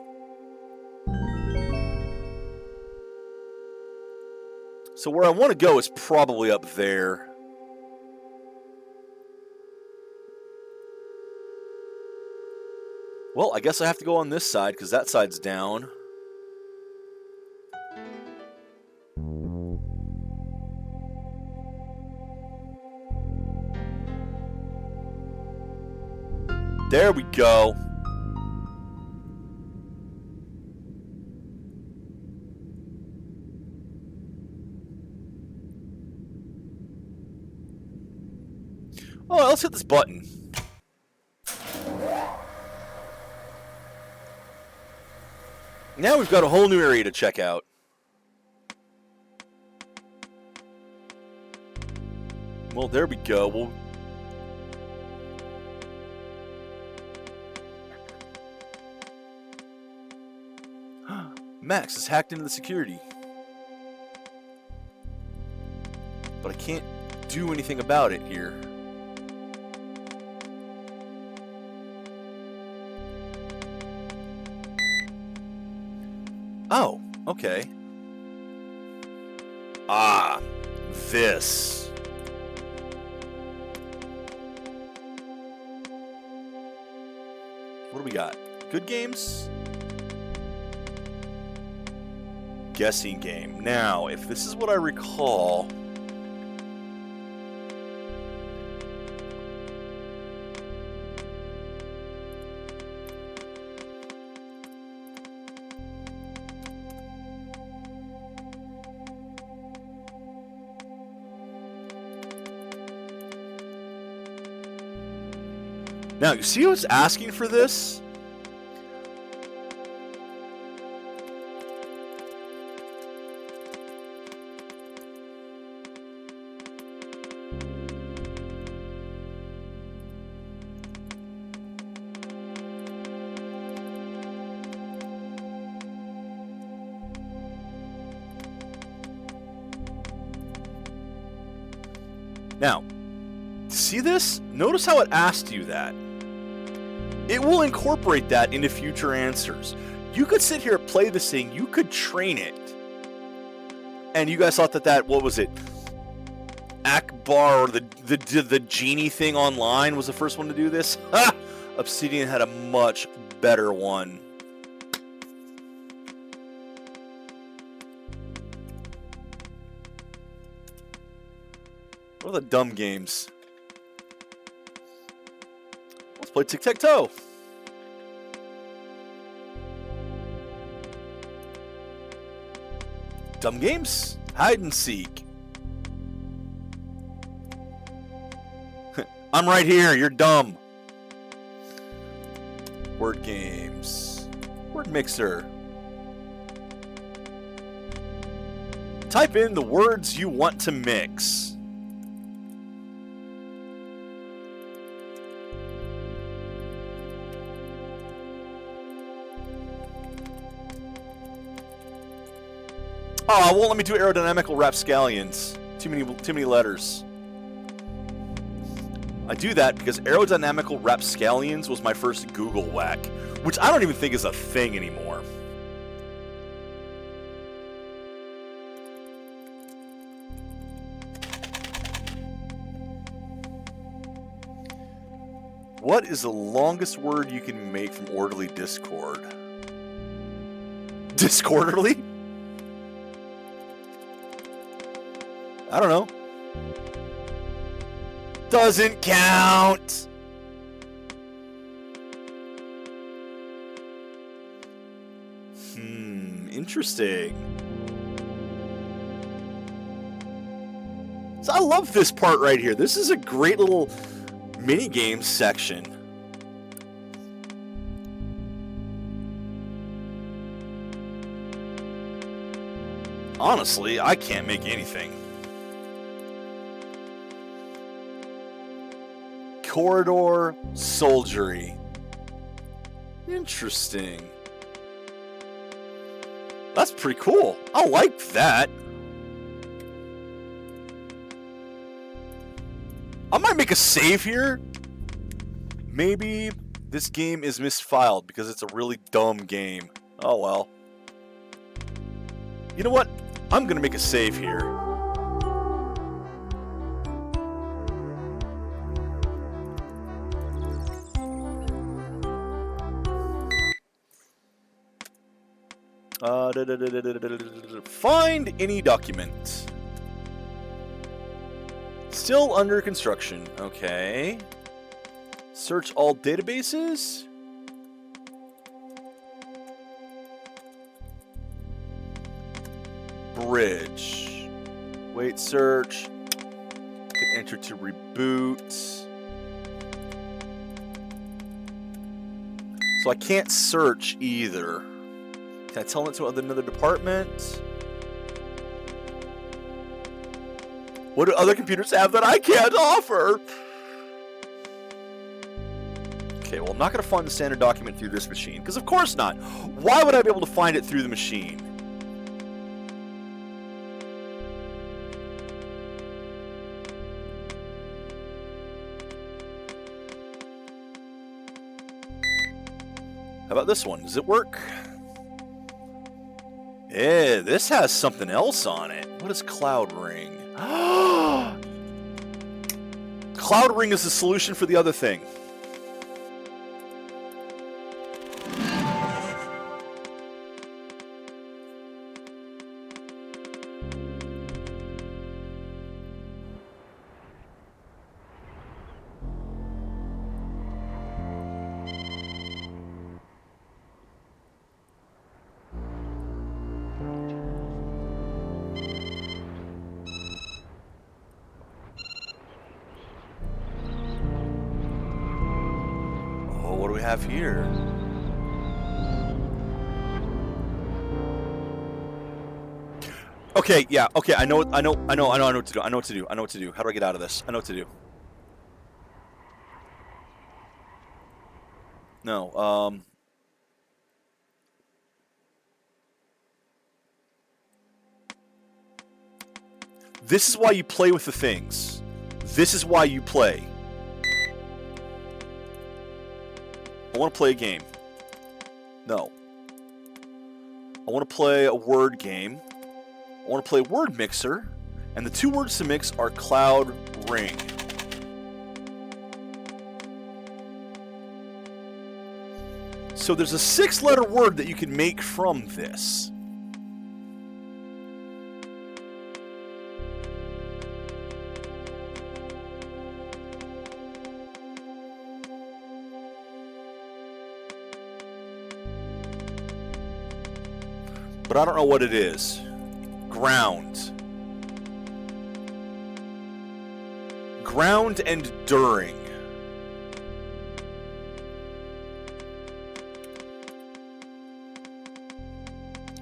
So where I want to go is probably up there. Well, I guess I have to go on this side, because that side's down. There we go. Oh, let's hit this button. Now we've got a whole new area to check out. Well, there we go. Max has hacked into the security. But I can't do anything about it here. Oh, okay. Ah, this. What do we got? Good games? Guessing game. Now, if this is what I recall... Now, you see who's asking for this? Now, see this? Notice how it asked you that. It will incorporate that into future answers. You could sit here and play this thing. You could train it. And you guys thought that what was it? Akbar, or the genie thing online was the first one to do this? Ha! Obsidian had a much better one. What are the dumb games? Let's play tic-tac-toe. Dumb games? Hide and seek. I'm right here, you're dumb. Word games. Word mixer. Type in the words you want to mix. Oh, it won't let me do aerodynamical rapscallions. Too many letters. I do that because aerodynamical rapscallions was my first Google whack, which I don't even think is a thing anymore. What is the longest word you can make from orderly discord? Discorderly? I don't know. Doesn't count. Interesting. So I love this part right here. This is a great little mini game section. Honestly, I can't make anything. Corridor soldiery. Interesting. That's pretty cool. I like that. I might make a save here. Maybe this game is misfiled because it's a really dumb game. Oh well. You know what? I'm gonna make a save here. Find any document. Still under construction. Okay. Search all databases. Bridge. Wait, search. Hit enter to reboot. So I can't search either. Can I tell it to another department? What do other computers have that I can't offer? Okay, well, I'm not going to find the standard document through this machine, because of course not. Why would I be able to find it through the machine? How about this one? Does it work? Yeah, this has something else on it. What is Cloud Ring? Cloud Ring is the solution for the other thing. What do we have here? Okay, yeah, okay, I know what to do. I know what to do. How do I get out of this? I know what to do. No, this is why you play with the things. This is why you play. I want to play a game. No. I want to play a word game. I want to play word mixer. And the two words to mix are Cloud Ring. So there's a 6-letter word that you can make from this. But I don't know what it is. Ground. Ground and during.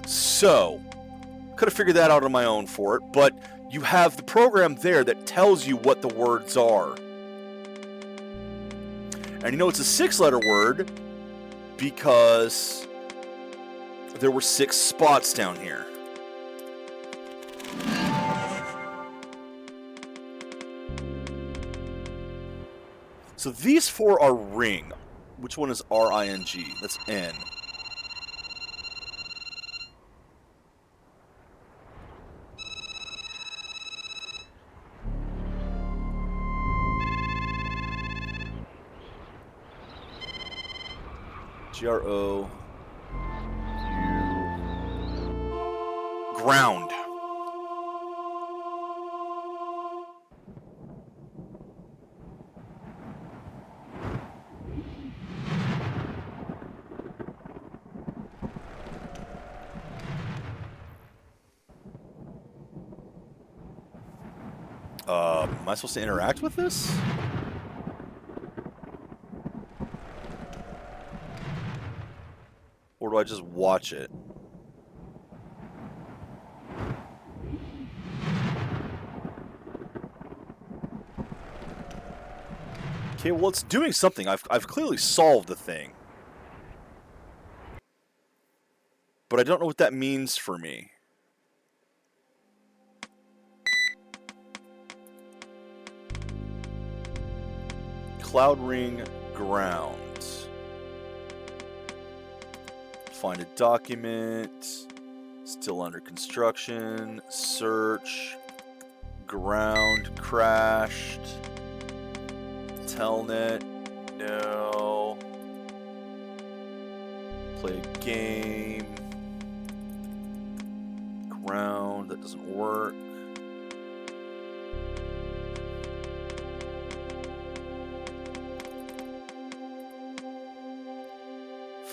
So, could have figured that out on my own for it, but you have the program there that tells you what the words are. And you know it's a 6-letter word because there were 6 spots down here. So these 4 are ring. Which one is R-I-N-G? That's N. G-R-O... Ground. Am I supposed to interact with this? Or do I just watch it? Okay, well, it's doing something. I've clearly solved the thing. But I don't know what that means for me. Cloud ring ground. Find a document. Still under construction. Search. Ground crashed. Telnet. No. Play a game. Ground. That doesn't work.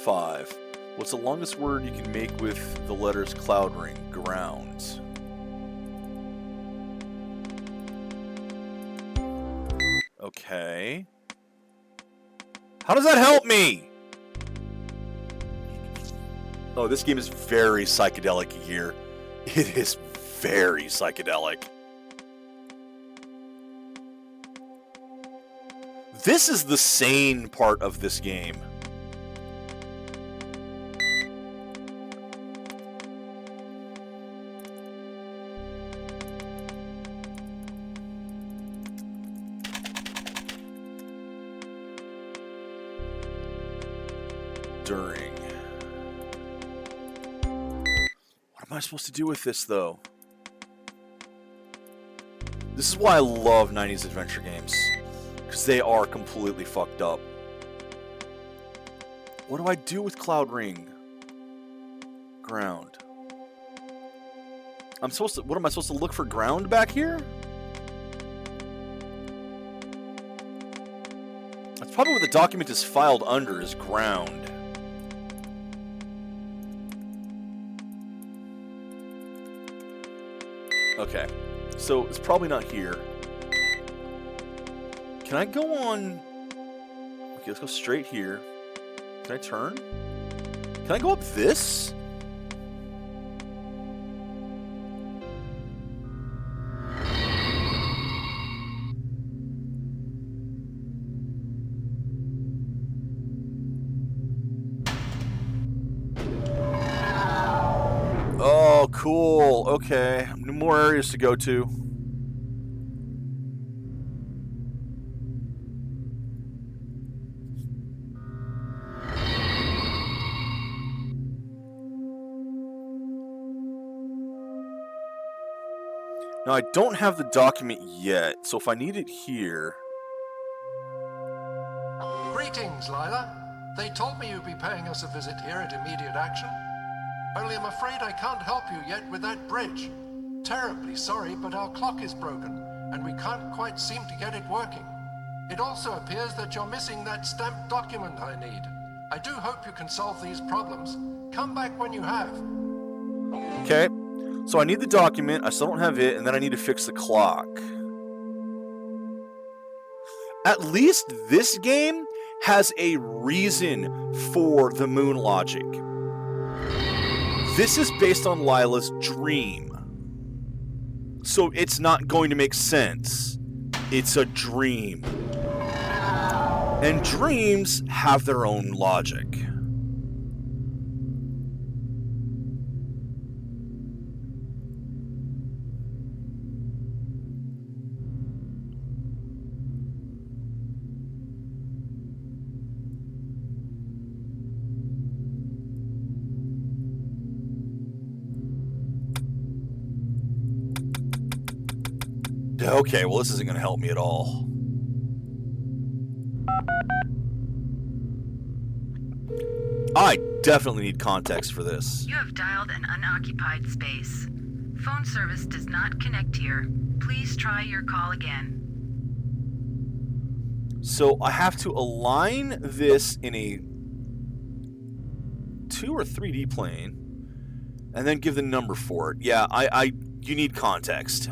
Five. What's the longest word you can make with the letters cloud ring? Ground. Okay. How does that help me? Oh, this game is very psychedelic here. It is very psychedelic. This is the sane part of this game. During. What am I supposed to do with this, though? This is why I love 90s adventure games. Because they are completely fucked up. What do I do with Cloud Ring? Ground. What am I supposed to look for ground back here? That's probably what the document is filed under, is ground. Okay, so it's probably not here. Can I go on... Okay, let's go straight here. Can I turn? Can I go up this? Oh, cool. Okay, more areas to go to. Now, I don't have the document yet, so if I need it here... Greetings, Lila. They told me you'd be paying us a visit here at immediate action. Only I'm afraid I can't help you yet with that bridge. Terribly sorry, but our clock is broken, and we can't quite seem to get it working. It also appears that you're missing that stamped document I need. I do hope you can solve these problems. Come back when you have. Okay, so I need the document, I still don't have it, and then I need to fix the clock. At least this game has a reason for the moon logic. This is based on Lila's dream. So it's not going to make sense. It's a dream. And dreams have their own logic. Okay, well, this isn't going to help me at all. I definitely need context for this. You have dialed an unoccupied space. Phone service does not connect here. Please try your call again. So I have to align this in a 2 or 3D plane and then give the number for it. Yeah, you need context.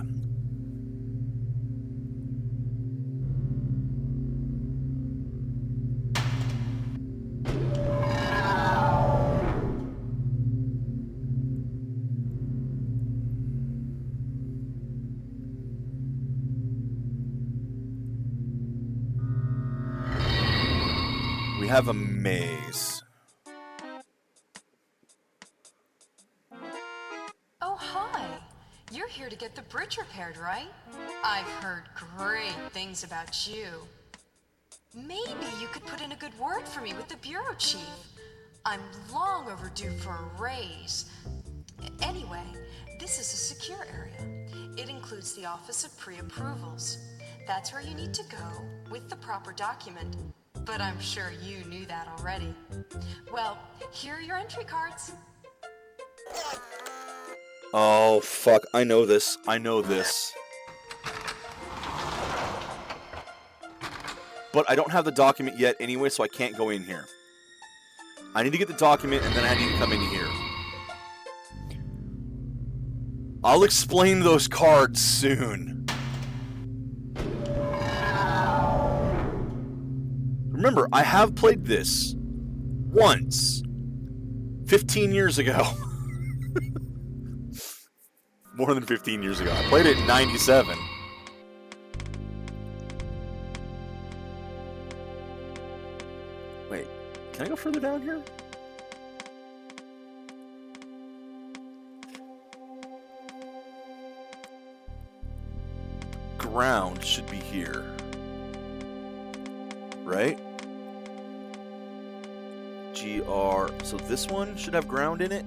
We have a maze. Oh, hi. You're here to get the bridge repaired, right? I've heard great things about you. Maybe you could put in a good word for me with the bureau chief. I'm long overdue for a raise. Anyway, this is a secure area. It includes the Office of Pre-Approvals. That's where you need to go with the proper document. But I'm sure you knew that already. Well, here are your entry cards. Oh, fuck. I know this. I know this. But I don't have the document yet anyway, so I can't go in here. I need to get the document, and then I need to come in here. I'll explain those cards soon. Remember, I have played this once 15 years ago. More than 15 years ago. I played it in 97. Wait, can I go further down here? Ground should be here. Right? GR. So this one should have ground in it.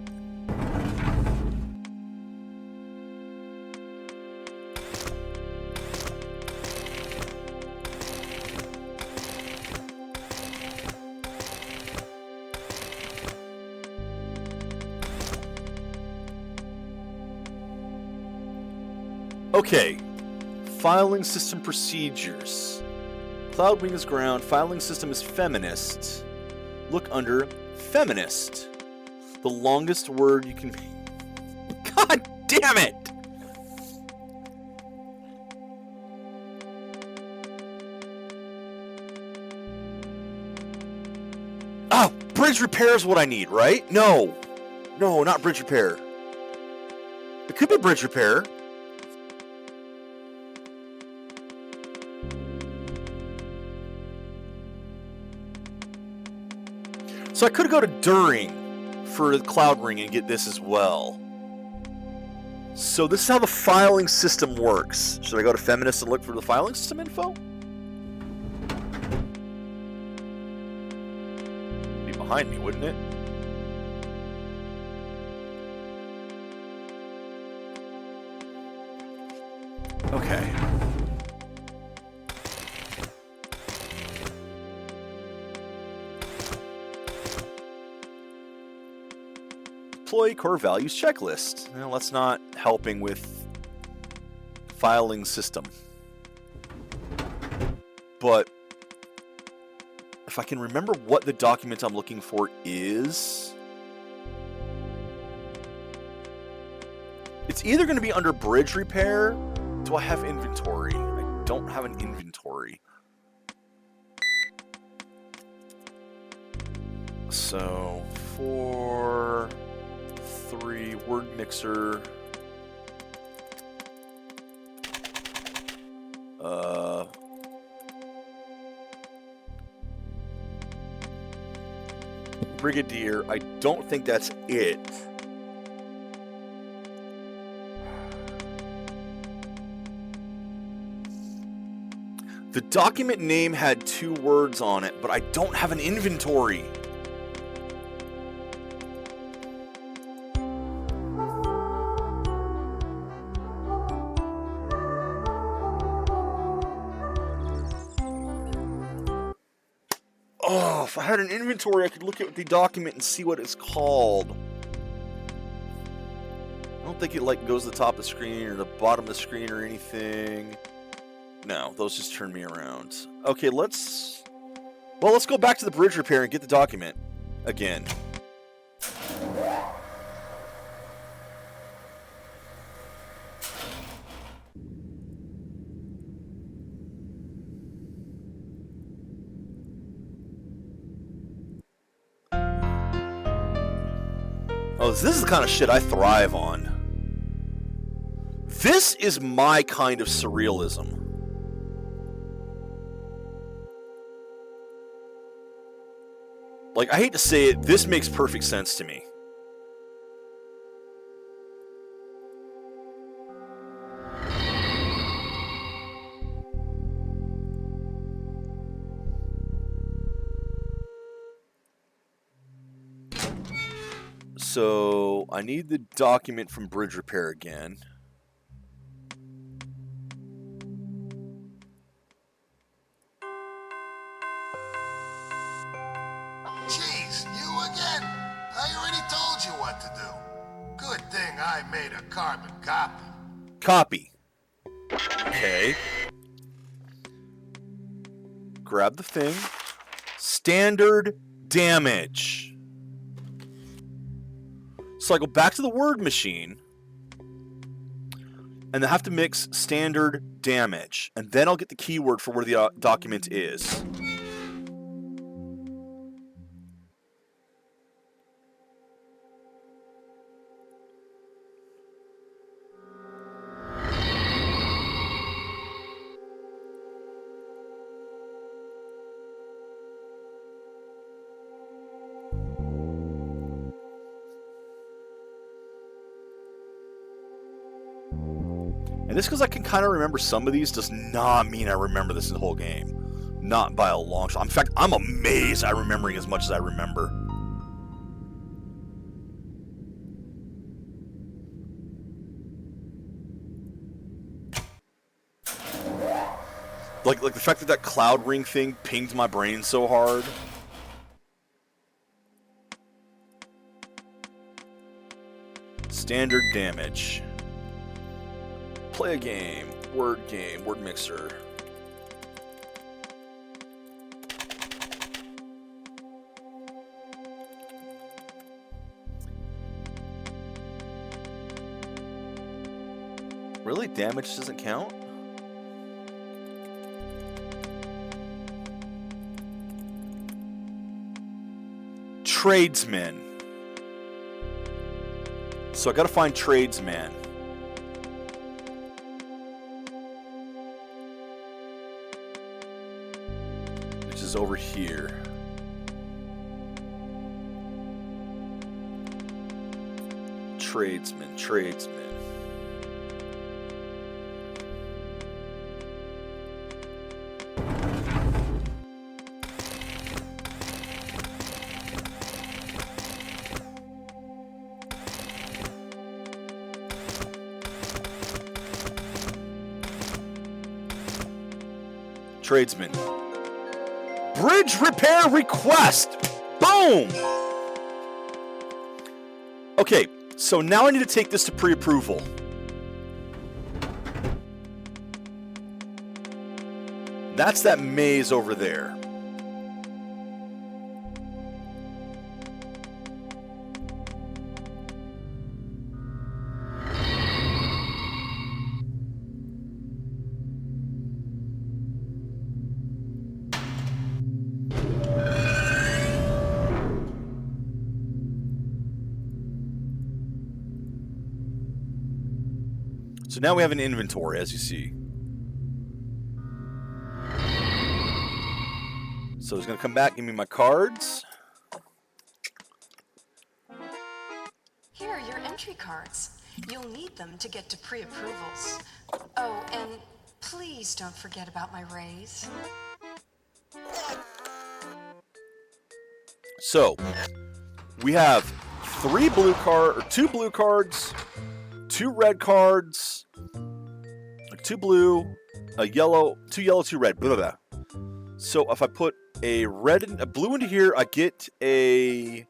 Okay. Filing system procedures. Cloudwing is ground. Filing system is feminist. Look under feminist. The longest word you can... God damn it! Oh, bridge repair is what I need, right? No. No, not bridge repair. It could be bridge repair. So I could go to during for Cloud Ring and get this as well. So this is how the filing system works. Should I go to Feminist and look for the filing system info? It'd be behind me, wouldn't it? Okay. employee core values checklist. Well, that's not helping with filing system. But if I can remember what the document I'm looking for is, it's either going to be under bridge repair. Do I have inventory? I don't have an inventory. So 4, 3, word mixer. Brigadier, I don't think that's it. The document name had 2 words on it, but I don't have an inventory. Oh, if I had an inventory, I could look at the document and see what it's called. I don't think it like goes to the top of the screen or the bottom of the screen or anything. No, those just turn me around. Okay, let's go back to the bridge repair and get the document again. Oh, this is the kind of shit I thrive on. This is my kind of surrealism. Like, I hate to say it, this makes perfect sense to me. So, I need the document from bridge repair again. Jeez, you again? I already told you what to do. Good thing I made a carbon copy. Copy. Okay. Grab the thing. Standard damage. So I go back to the word machine, and I have to mix standard damage, and then I'll get the keyword for where the document is. And this because I can kind of remember some of these does not mean I remember this in the whole game. Not by a long shot. In fact, I'm amazed I'm remembering as much as I remember. Like the fact that that cloud ring thing pinged my brain so hard. Standard damage. Play a game, word mixer. Really? Damage doesn't count? Tradesman. So I gotta find tradesman. Over here. Tradesman. Tradesman. Bridge repair request. Boom. Okay, so now I need to take this to pre-approval. That's that maze over there. So now we have an inventory, as you see. So he's going to come back, give me my cards. Here are your entry cards. You'll need them to get to pre-approvals. Oh, and please don't forget about my raise. So, we have two blue cards, 2 red cards, 2 blue, a yellow, 2 yellow, 2 red, blah, blah, blah. So if I put a blue into here, I get I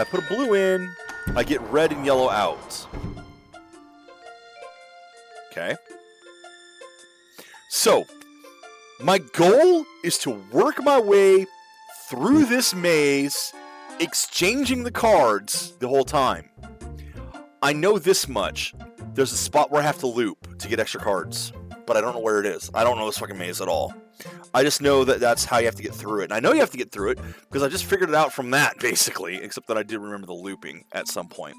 put a blue in, I get red and yellow out. Okay. So, my goal is to work my way through this maze, exchanging the cards the whole time. I know this much. There's a spot where I have to loop to get extra cards, but I don't know where it is. I don't know this fucking maze at all. I just know that that's how you have to get through it. And I know you have to get through it because I just figured it out from that, basically, except that I did remember the looping at some point.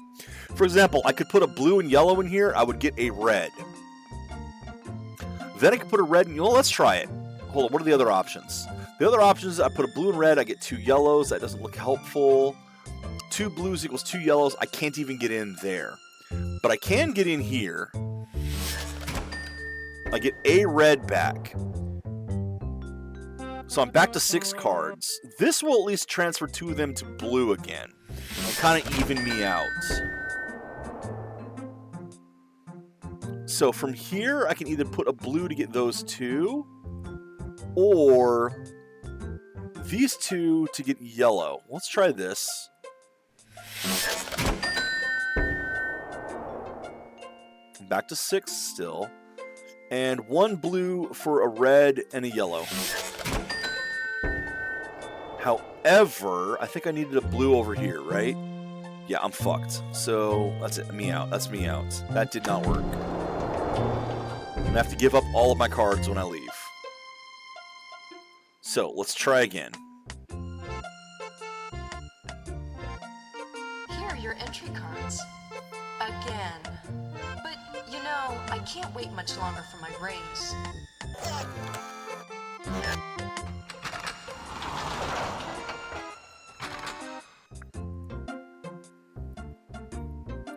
For example, I could put a blue and yellow in here. I would get a red. Then I could put a red and yellow. Let's try it. Hold on, what are the other options? The other options, I put a blue and red. I get 2 yellows. That doesn't look helpful. 2 blues equals 2 yellows. I can't even get in there. But I can get in here. I get a red back. So I'm back to 6 cards. This will at least transfer 2 of them to blue again. And kind of even me out. So from here, I can either put a blue to get those 2. Or these 2 to get yellow. Let's try this. Back to 6 still. And 1 blue for a red and a yellow. However, I think I needed a blue over here, right? Yeah, I'm fucked. So, that's it. Me out. That's me out. That did not work. I'm gonna have to give up all of my cards when I leave. So, let's try again. Here are your entry cards. Again. But, you know, I can't wait much longer for my raise.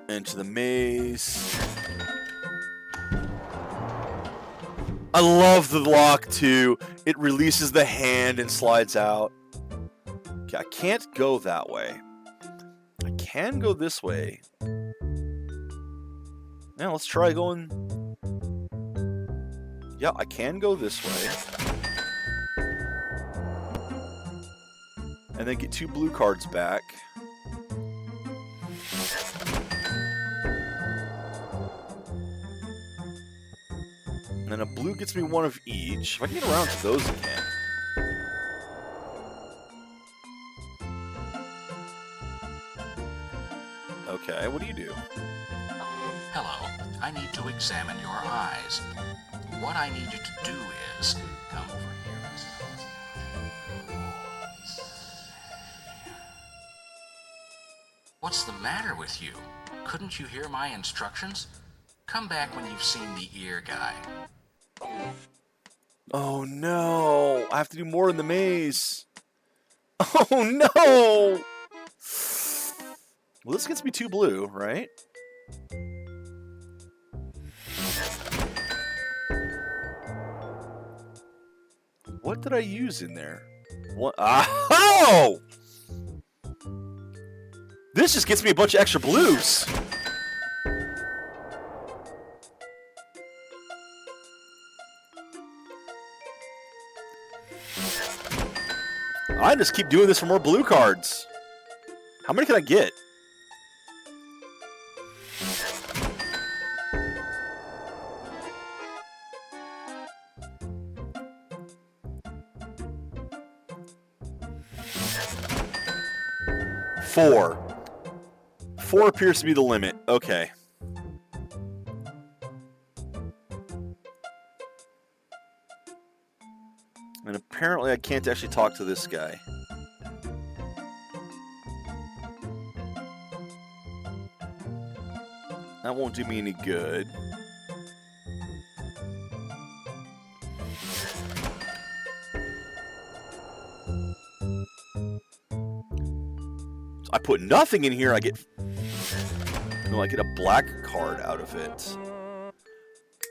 Into the maze. I love the lock too. It releases the hand and slides out. Okay, I can't go that way. I can go this way. Now let's try going. Yeah, I can go this way. And then get 2 blue cards back. And then a blue gets me 1 of each. If I can get around to those again. Okay, what do you do? Hello, I need to examine your eyes. What I need you to do is come over here. What's the matter with you? Couldn't you hear my instructions? Come back when you've seen the ear guy. Oh no! I have to do more in the maze. Oh no! Well, this gets me 2 blue, right? What did I use in there? What? Oh! This just gets me a bunch of extra blues. I just keep doing this for more blue cards. How many can I get? Four. 4 appears to be the limit. Okay. And apparently I can't actually talk to this guy. That won't do me any good. I put nothing in here, I get... No, I get a black card out of it.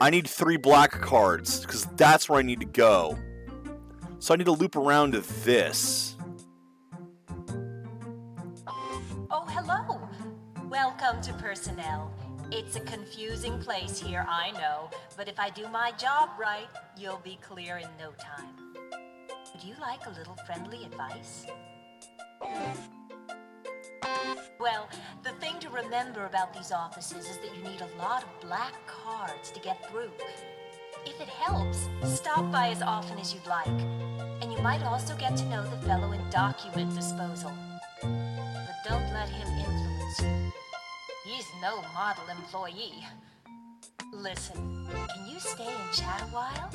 I need 3 black cards, because that's where I need to go. So I need to loop around to this. Oh, hello. Welcome to personnel. It's a confusing place here, I know, but if I do my job right, you'll be clear in no time. Would you like a little friendly advice? Well, the thing to remember about these offices is that you need a lot of black cards to get through. If it helps, stop by as often as you'd like. And you might also get to know the fellow in document disposal. But don't let him influence you. He's no model employee. Listen, can you stay and chat a while?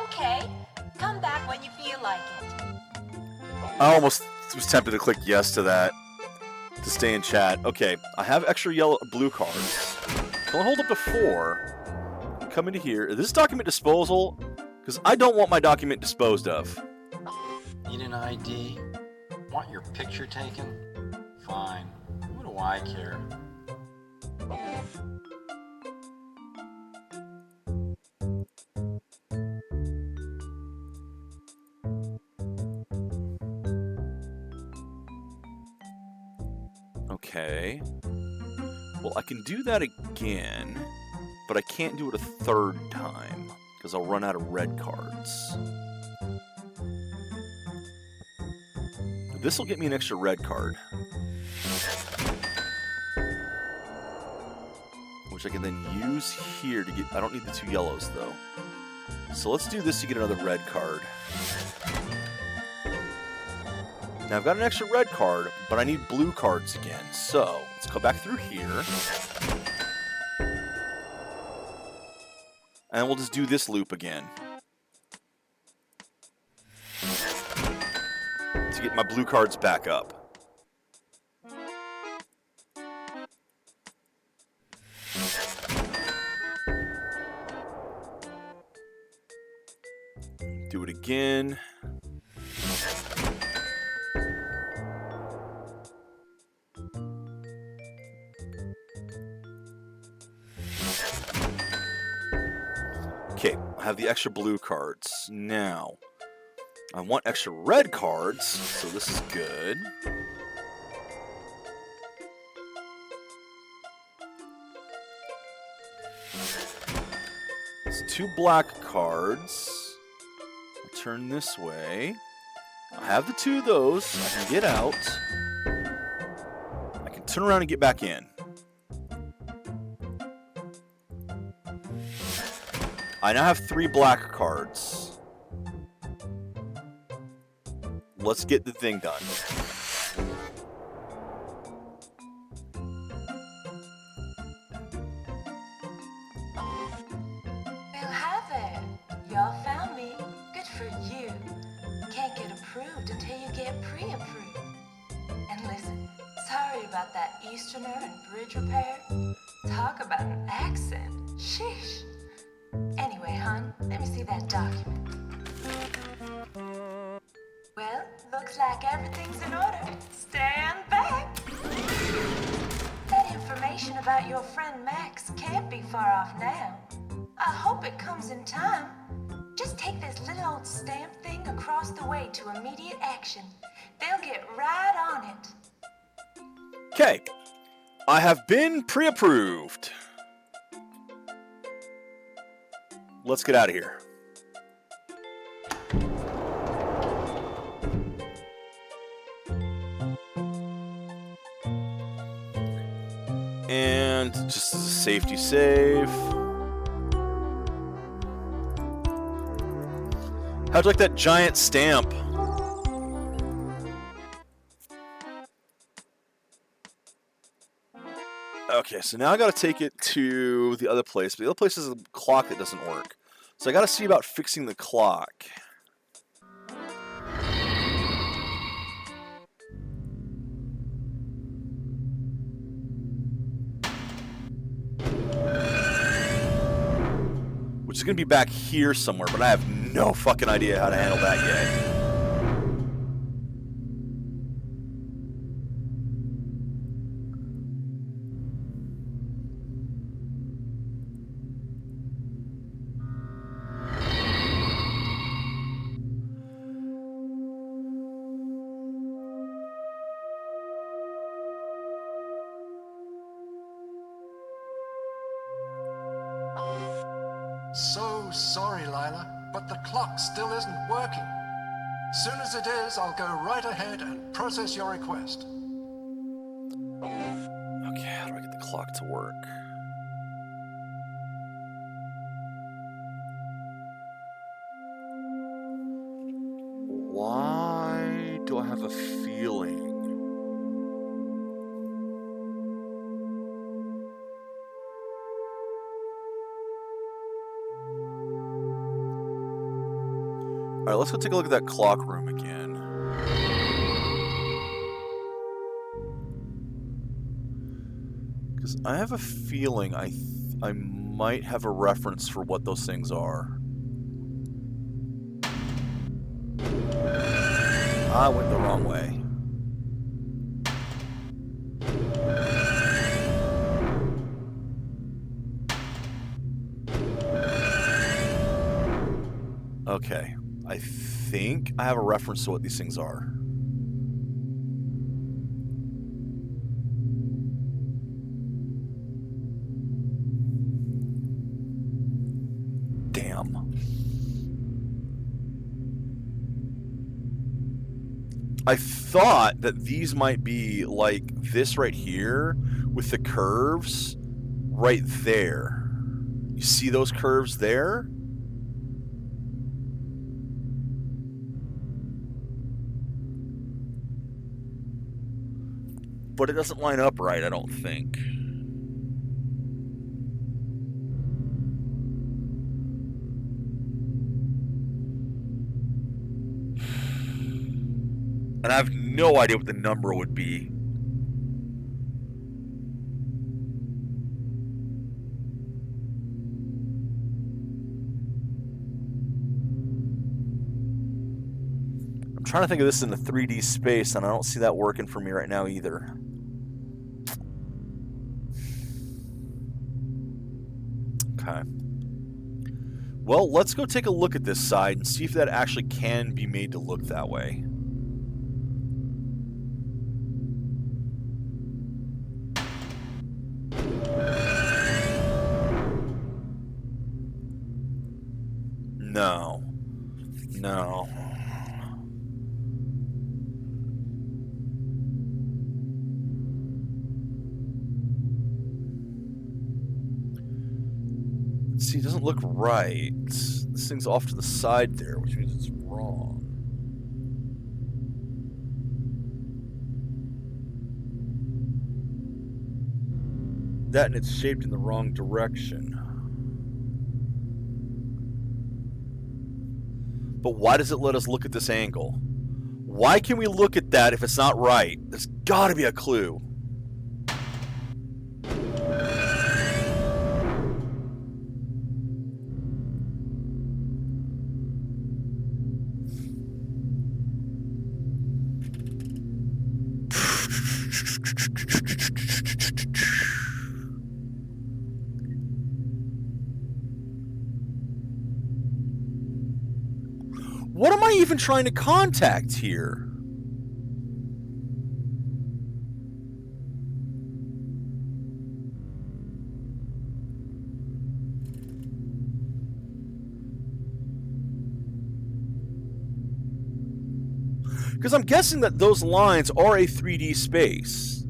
Okay, come back when you feel like it. I almost was tempted to click yes to that. To stay in chat. Okay, I have extra blue cards. Can I hold up to 4? Come into here. Is this document disposal? Because I don't want my document disposed of. Need an ID? Want your picture taken? Fine. What do I care? Okay. Well, I can do that again, but I can't do it a 3rd time, because I'll run out of red cards. This will get me an extra red card. Which I can then use here to get... I don't need the 2 yellows, though. So let's do this to get another red card. Now, I've got an extra red card, but I need blue cards again. So, let's go back through here. And we'll just do this loop again. To get my blue cards back up. Do it again. Okay, I have the extra blue cards. Now, I want extra red cards, so this is good. It's 2 black cards. I'll turn this way. I have the 2 of those. I can get out. I can turn around and get back in. I now have 3 black cards. Let's get the thing done. Well, hi there. Y'all found me. Good for you. Can't get approved until you get pre-approved. And listen, sorry about that Easterner and bridge repair. Talk about an accent. Sheesh. Anyway, hon, let me see that document. Well, looks like everything's in order. Stand back. That information about your friend Max can't be far off now. I hope it comes in time. Just take this little old stamp thing across the way to immediate action. They'll get right on it. Okay. I have been pre-approved. Let's get out of here. And just as a safety save. How'd you like that giant stamp? Okay, so now I gotta take it to the other place. But the other place is a clock that doesn't work. So I gotta see about fixing the clock. Which is gonna be back here somewhere, but I have no fucking idea how to handle that yet. So sorry, Lila, but the clock still isn't working. Soon as it is, I'll go right ahead and process your request. Okay, how do I get the clock to work? Why do I have a feeling? All right, let's go take a look at that clock room again. Because I have a feeling I might have a reference for what those things are. I went the wrong way. Okay. I think I have a reference to what these things are. Damn. I thought that these might be like this right here with the curves right there. You see those curves there? But it doesn't line up right, I don't think. And I have no idea what the number would be. I'm trying to think of this in a 3D space, and I don't see that working for me right now either. Okay. Well, let's go take a look at this side and see if that actually can be made to look that way. No. No. See, it doesn't look right. This thing's off to the side there, which means it's wrong. That and it's shaped in the wrong direction. But why does it let us look at this angle? Why can we look at that if it's not right? There's got to be a clue. What am I even trying to contact here? Because I'm guessing that those lines are a 3D space.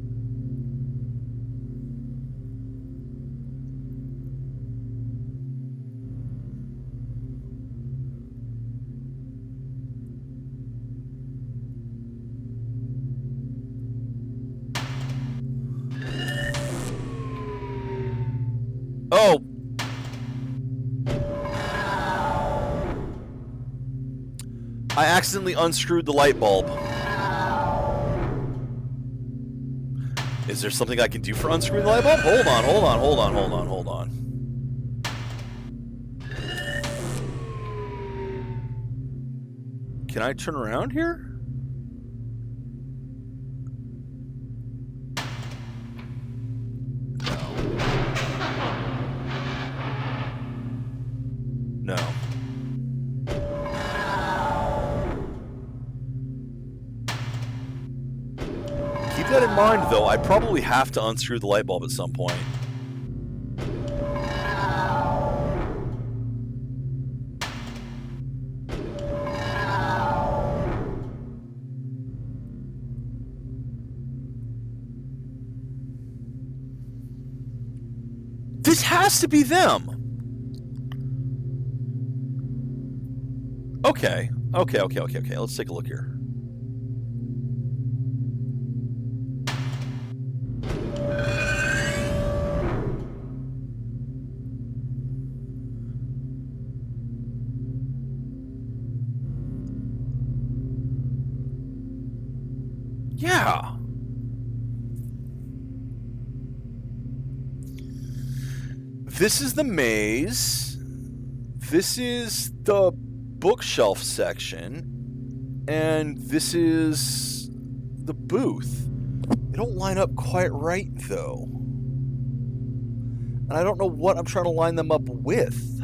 Oh! I accidentally unscrewed the light bulb. Is there something I can do for unscrewing the light bulb? Hold on, hold on, hold on, hold on, hold on. Can I turn around here? No. Keep that in mind, though. I probably have to unscrew the light bulb at some point. This has to be them. Okay. Okay. Let's take a look here. Yeah. This is the maze. This is the bookshelf section. And this is the booth. They don't line up quite right, though. And I don't know what I'm trying to line them up with.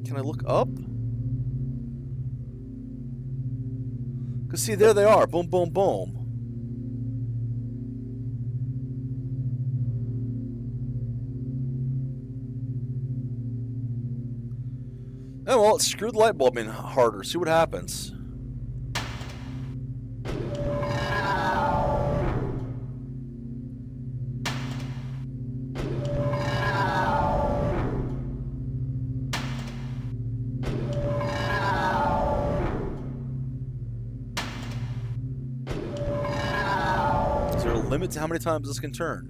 Can I look up? Because, see, there they are. Boom, boom, boom. Oh, well, let's screw the light bulb in harder. See what happens. Is there a limit to how many times this can turn?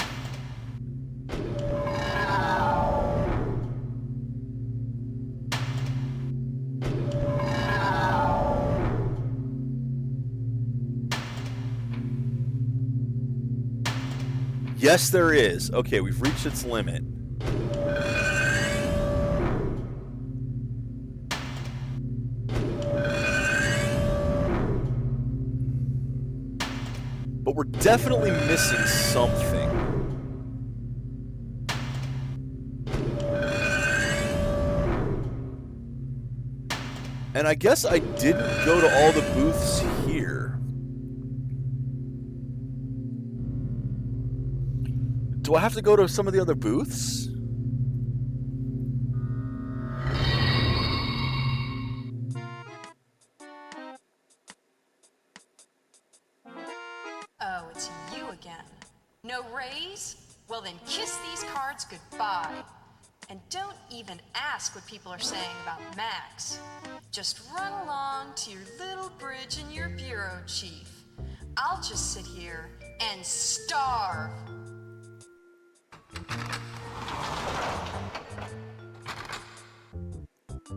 Yes, there is. Okay, we've reached its limit. But we're definitely missing something. And I guess I didn't go to all the booths here. Do I have to go to some of the other booths? Oh, it's you again. No raise? Well then kiss these cards goodbye. And don't even ask what people are saying about Max. Just run along to your little bridge and your bureau chief. I'll just sit here and starve.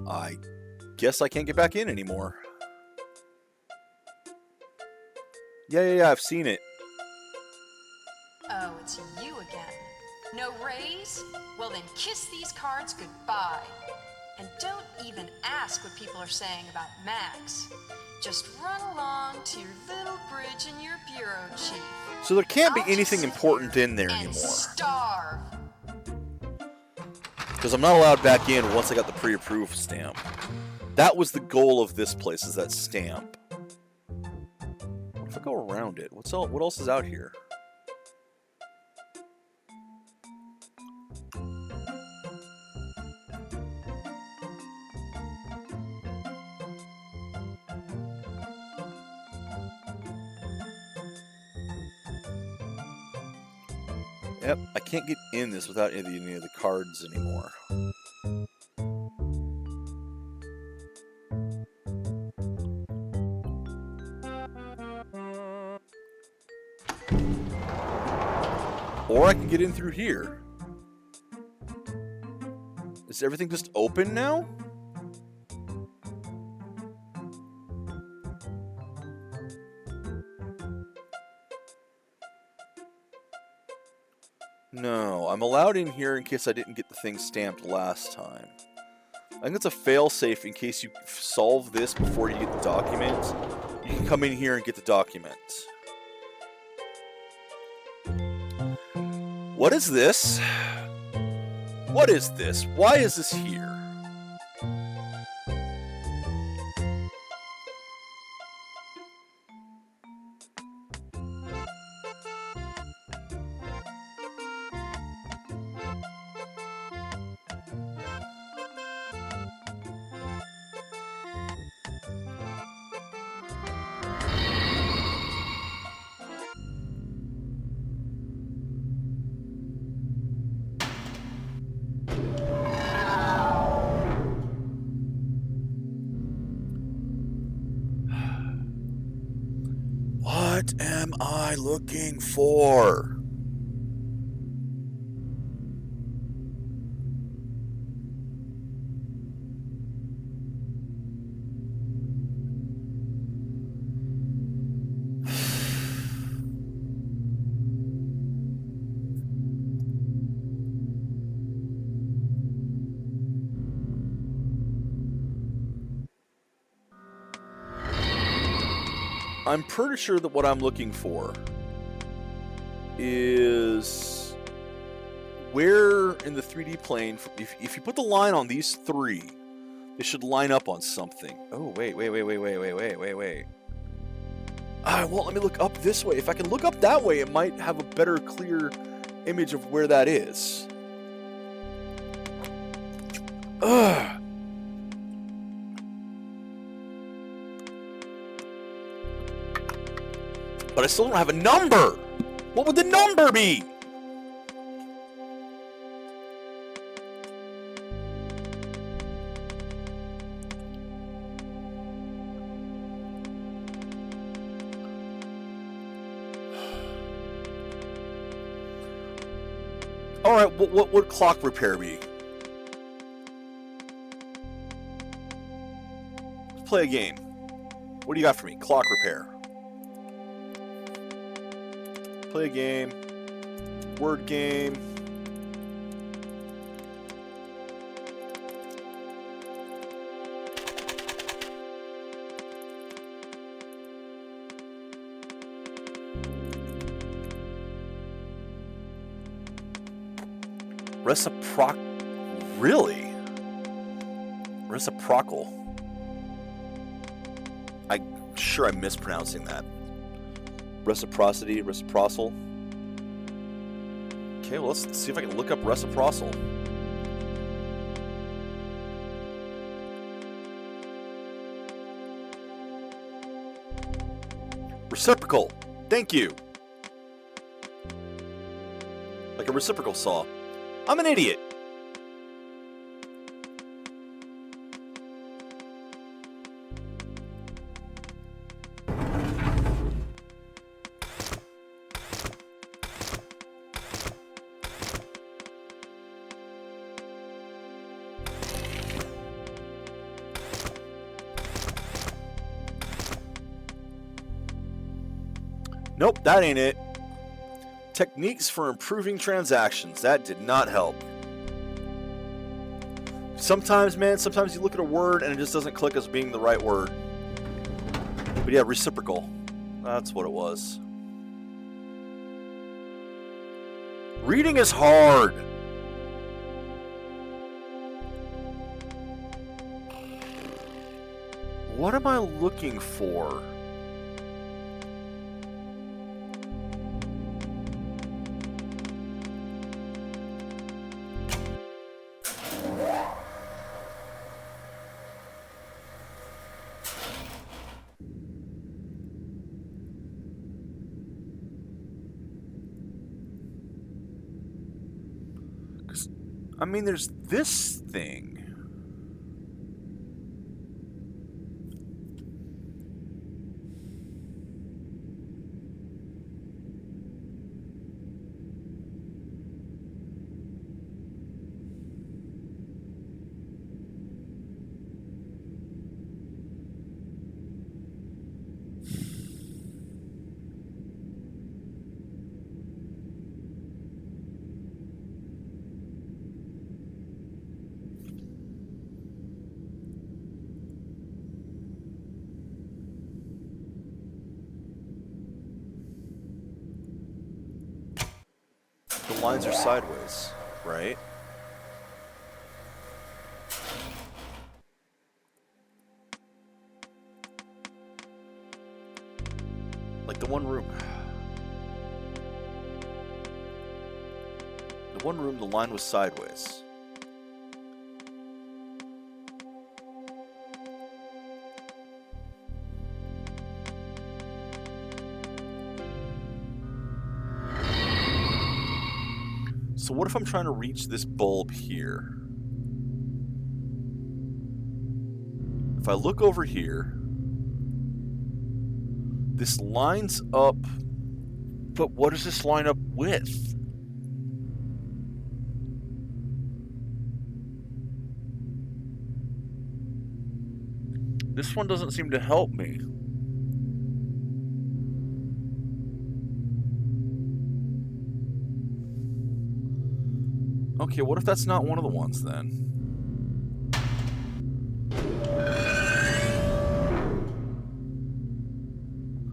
I guess I can't get back in anymore. Yeah, I've seen it. Oh, it's you again. No raise? Well then kiss these cards goodbye. And don't even ask what people are saying about Max. Just run along to your little bridge and your bureau chief. So there can't be anything important in there anymore. Starve. Because I'm not allowed back in once I got the pre-approved stamp. That was the goal of this place, is that stamp. What if I go around it? What else is out here? Yep, I can't get in this without any of the cards anymore. Or I can get in through here. Is everything just open now? No, I'm allowed in here in case I didn't get the thing stamped last time. I think it's a fail-safe in case you solve this before you get the document. You can come in here and get the document. What is this? What is this? Why is this here? What am I looking for? I'm pretty sure that what I'm looking for is where in the 3D plane, if you put the line on these three, they should line up on something. Oh, wait. Well, let me look up this way. If I can look up that way, it might have a better, clear image of where that is. Ugh. But I still don't have a number! What would the number be? Alright, what would clock repair be? Let's play a game. What do you got for me? Clock repair. Play a game. Word game. Really? Reciprocal. I'm sure I'm mispronouncing that. Reciprocity, reciprocal. Okay, well, let's see if I can look up reciprocal. Reciprocal. Thank you. Like a reciprocal saw. I'm an idiot. Nope, that ain't it. Techniques for improving transactions. That did not help. Sometimes, man, sometimes you look at a word and it just doesn't click as being the right word. But yeah, reciprocal. That's what it was. Reading is hard. What am I looking for? I mean, there's this thing. The lines are sideways, right? Like the one room. The one room, the line was sideways. So what if I'm trying to reach this bulb here? If I look over here, this lines up, but what does this line up with? This one doesn't seem to help me. Okay, what if that's not one of the ones then?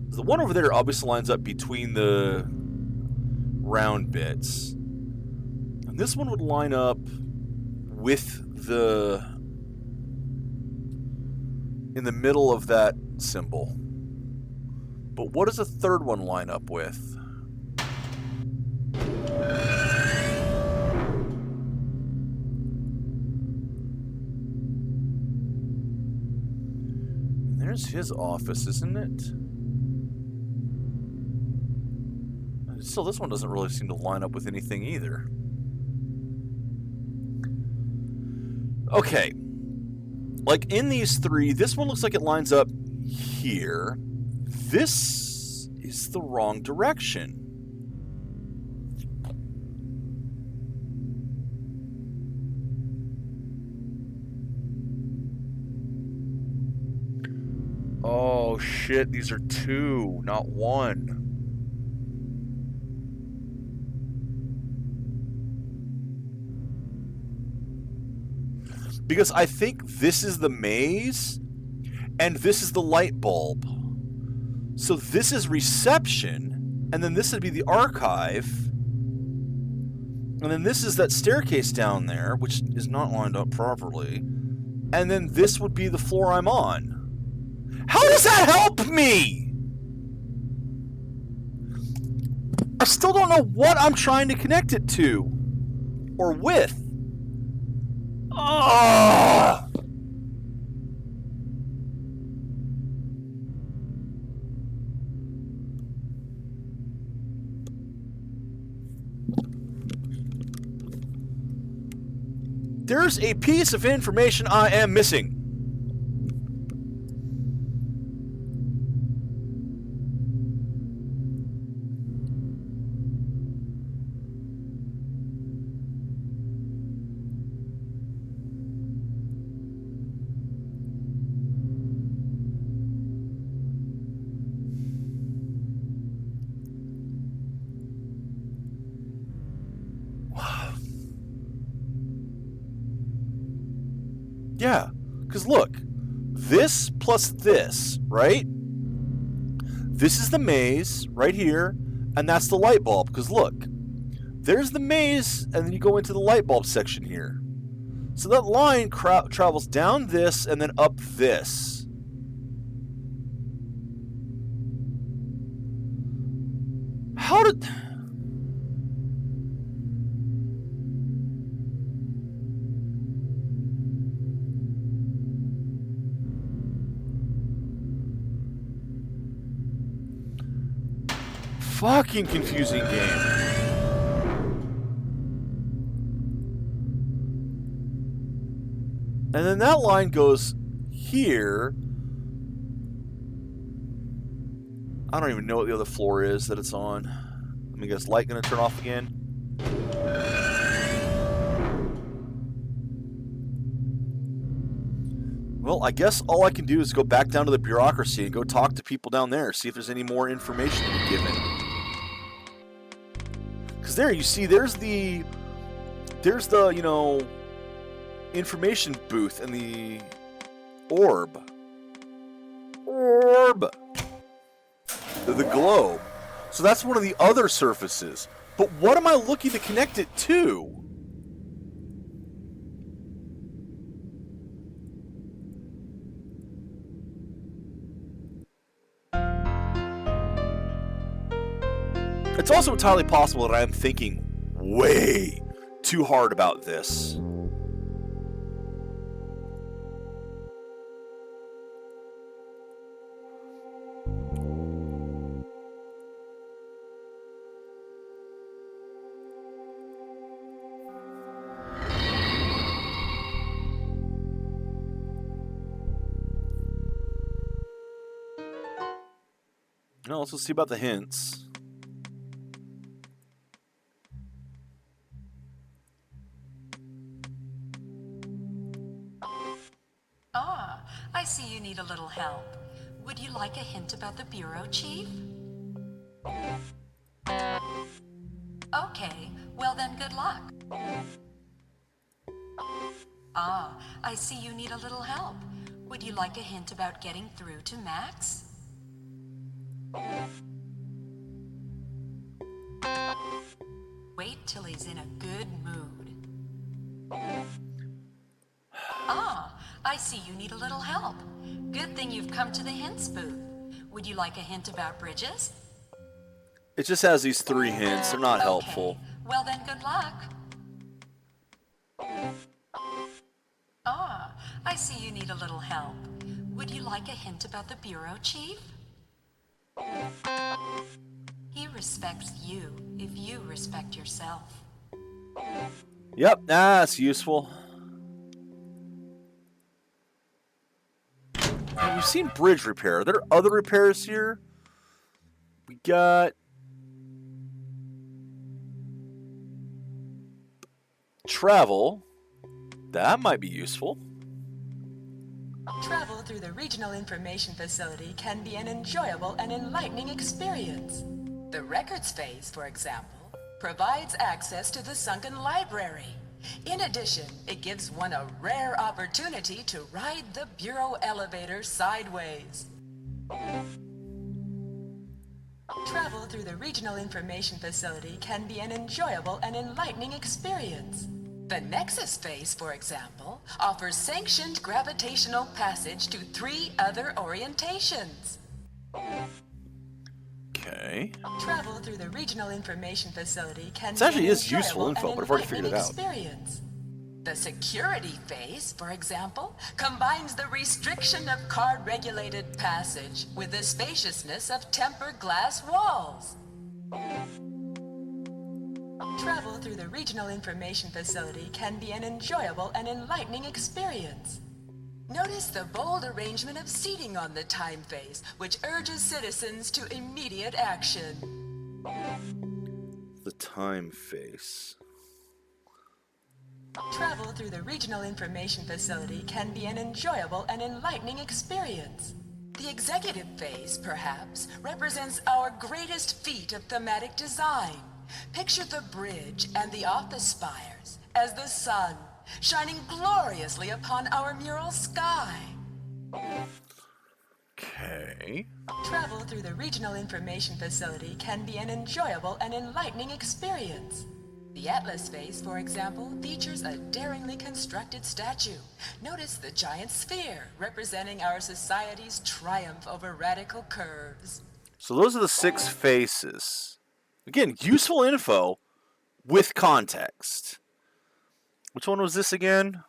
The one over there obviously lines up between the round bits. And this one would line up with the... in the middle of that symbol. But what does the third one line up with? There's his office, isn't it? Still, this one doesn't really seem to line up with anything either. Okay. Like, in these three, this one looks like it lines up here. This is the wrong direction. Oh, shit, these are two, not one. Because I think this is the maze, and this is the light bulb. So this is reception, and then this would be the archive. And then this is that staircase down there, which is not lined up properly. And then this would be the floor I'm on. How does that help me? I still don't know what I'm trying to connect it to. Or with. Oh! There's a piece of information I am missing. Yeah, because look, this plus this, right? This is the maze right here, and that's the light bulb, because look, there's the maze, and then you go into the light bulb section here. So that line travels down this and then up this. How did... Fucking confusing game. And then that line goes here. I don't even know what the other floor is that it's on. Let me guess, light gonna turn off again? Well, I guess all I can do is go back down to the bureaucracy and go talk to people down there, see if there's any more information to be given. Because there, you see, there's the, you know, information booth and the orb. The globe. So that's one of the other surfaces. But what am I looking to connect it to? It's also entirely possible that I'm thinking way too hard about this. Now let's see about the hints. Ah, I see you need a little help. Would you like a hint about the bureau chief? Okay, well then good luck. Ah, I see you need a little help. Would you like a hint about getting through to Max? Wait till he's in a good mood. Ah, I see you need a little help. Good thing you've come to the hints booth. Would you like a hint about bridges? It just has these 3 hints. They're not helpful. Well then, good luck. Ah, I see you need a little help. Would you like a hint about the bureau chief? He respects you if you respect yourself. Yep, that's useful. Now, we've seen bridge repair. Are there other repairs here? We got travel. That might be useful. Travel through the Regional Information Facility can be an enjoyable and enlightening experience. The records phase, for example, provides access to the sunken library. In addition, it gives one a rare opportunity to ride the Bureau elevator sideways. Travel through the Regional Information Facility can be an enjoyable and enlightening experience. The Nexus phase, for example, offers sanctioned gravitational passage to 3 other orientations. Okay. Travel through the Regional Information Facility can This actually be an is useful enjoyable info, and but I've already figured it out. experience. The Security phase, for example, combines the restriction of card-regulated passage with the spaciousness of tempered glass walls. Travel through the Regional Information Facility can be an enjoyable and enlightening experience. Notice the bold arrangement of seating on the time phase, which urges citizens to immediate action. The time face. Travel through the Regional Information Facility can be an enjoyable and enlightening experience. The executive phase, perhaps, represents our greatest feat of thematic design. Picture the bridge and the office spires as the sun shining gloriously upon our mural sky. Okay. Travel through the Regional Information Facility can be an enjoyable and enlightening experience. The Atlas phase, for example, features a daringly constructed statue. Notice the giant sphere representing our society's triumph over radical curves. So those are the 6 faces. Again, useful info with context. Which one was this again?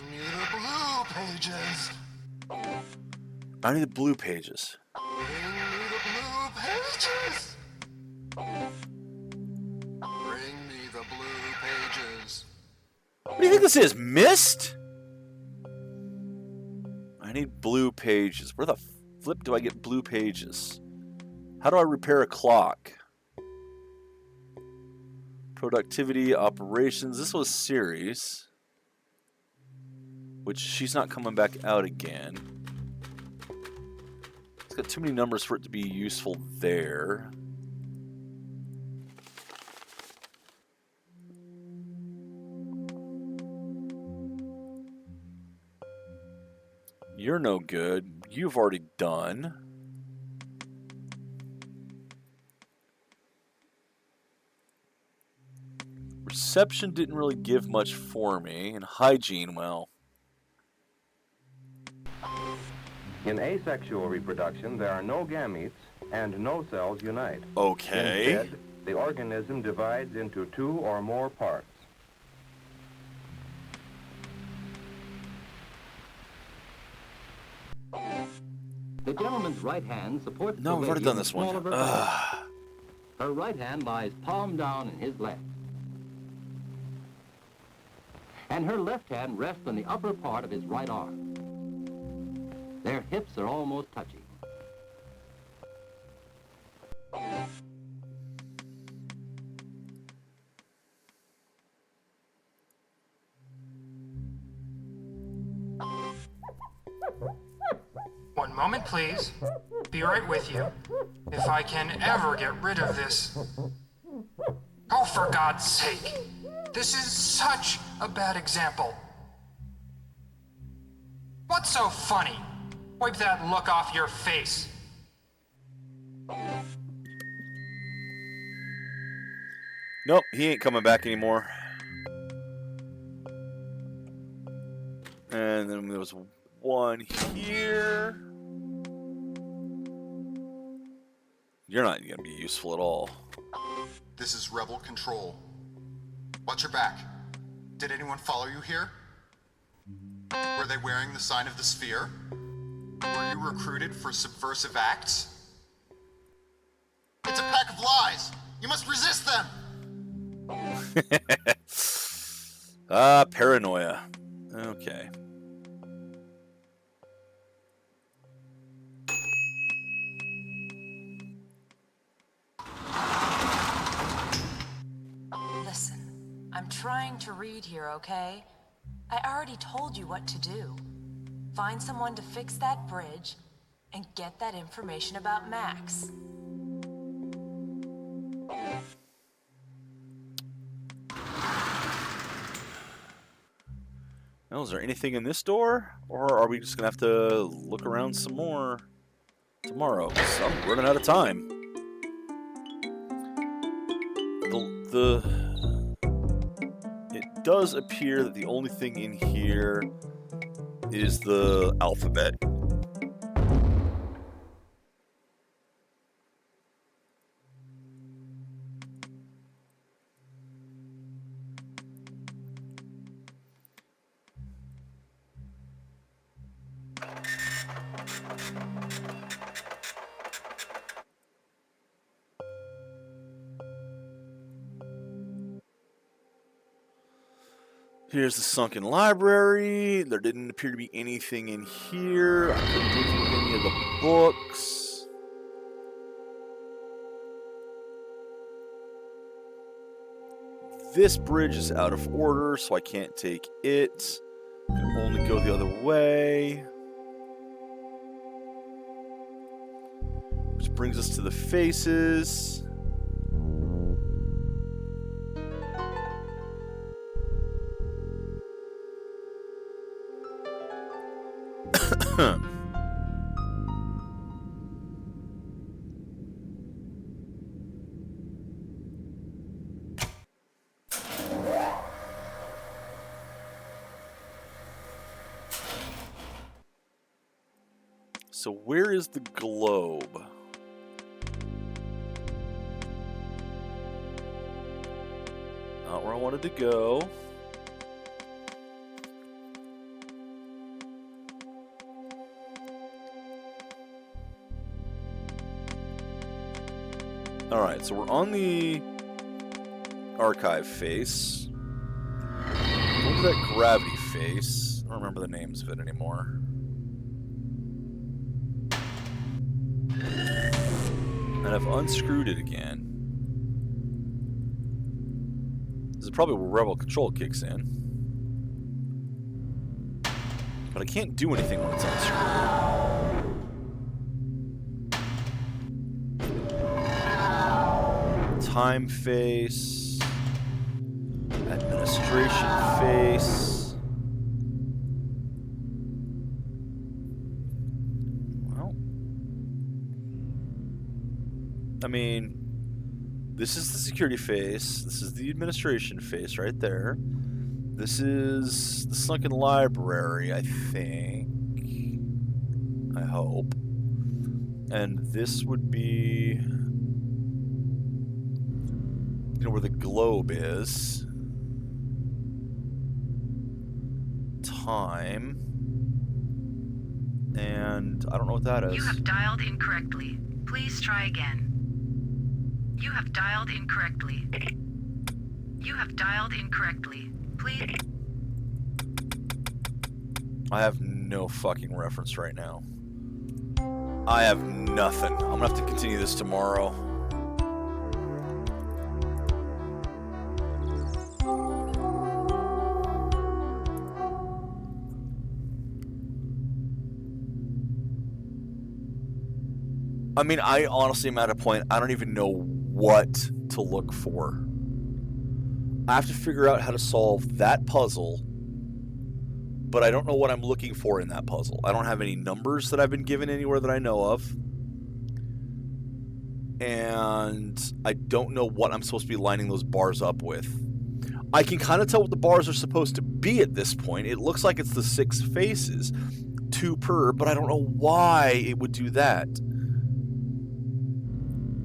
Need the blue pages. I need the blue pages. Bring me the blue pages. Bring me the blue pages. What do you think this is? Myst? I need blue pages. Where the flip do I get blue pages? How do I repair a clock? Productivity, operations. This was series. Which she's not coming back out again. It's got too many numbers for it to be useful there. You're no good. You've already done. Reception didn't really give much for me. And hygiene, well. In asexual reproduction, there are no gametes and no cells unite. Okay. Instead, the organism divides into 2 or more parts. The gentleman's right hand supports No, the we've already lady done in the this one. small of her back. Her right hand lies palm down in his left. And her left hand rests on the upper part of his right arm. Their hips are almost touching. One moment, please. Be right with you. If I can ever get rid of this... Oh, for God's sake! This is such a bad example. What's so funny? Wipe that look off your face. Nope, he ain't coming back anymore. And then there was one here. You're not going to be useful at all. This is Rebel Control. Watch your back. Did anyone follow you here? Were they wearing the sign of the sphere? Were you recruited for subversive acts? It's a pack of lies! You must resist them! Paranoia. Okay. Listen, I'm trying to read here, okay? I already told you what to do. Find someone to fix that bridge and get that information about Max. Well, is there anything in this door? Or are we just going to have to look around some more tomorrow? 'Cause I'm running out of time. It does appear that the only thing in here is the alphabet. Here's the sunken library. There didn't appear to be anything in here. I couldn't do anything with any of the books. This bridge is out of order, so I can't take it. I can only go the other way. Which brings us to the faces. So where is the globe? Not where I wanted to go. Alright, so we're on the archive face. Go to that gravity face. I don't remember the names of it anymore. And I've unscrewed it again. This is probably where Rebel Control kicks in. But I can't do anything when it's unscrewed. Time face. Administration face. I mean, this is the security face. This is the administration face right there. This is the sunken library, I think. I hope. And this would be, you know, where the globe is. Time. And I don't know what that is. You have dialed incorrectly. Please try again. You have dialed incorrectly. You have dialed incorrectly. Please. I have no fucking reference right now. I have nothing. I'm gonna have to continue this tomorrow. I mean, I honestly am at a point, I don't even know what to look for. I have to figure out how to solve that puzzle, but I don't know what I'm looking for in that puzzle. I don't have any numbers that I've been given anywhere that I know of. And I don't know what I'm supposed to be lining those bars up with. I can kind of tell what the bars are supposed to be at this point. It looks like it's the 6 faces, 2 per, but I don't know why it would do that.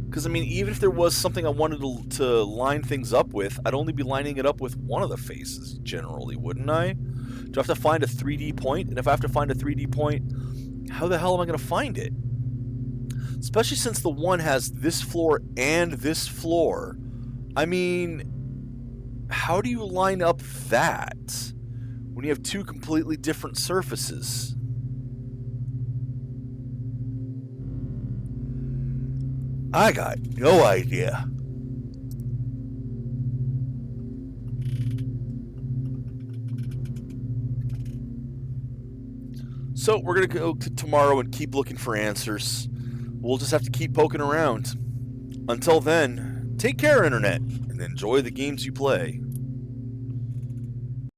Because, I mean, even if there was something I wanted to line things up with, I'd only be lining it up with one of the faces, generally, wouldn't I? Do I have to find a 3D point? And if I have to find a 3D point, how the hell am I going to find it? Especially since the one has this floor and this floor. I mean, how do you line up that when you have 2 completely different surfaces? I got no idea. So we're going to go to tomorrow and keep looking for answers. We'll just have to keep poking around. Until then, take care, Internet, and enjoy the games you play.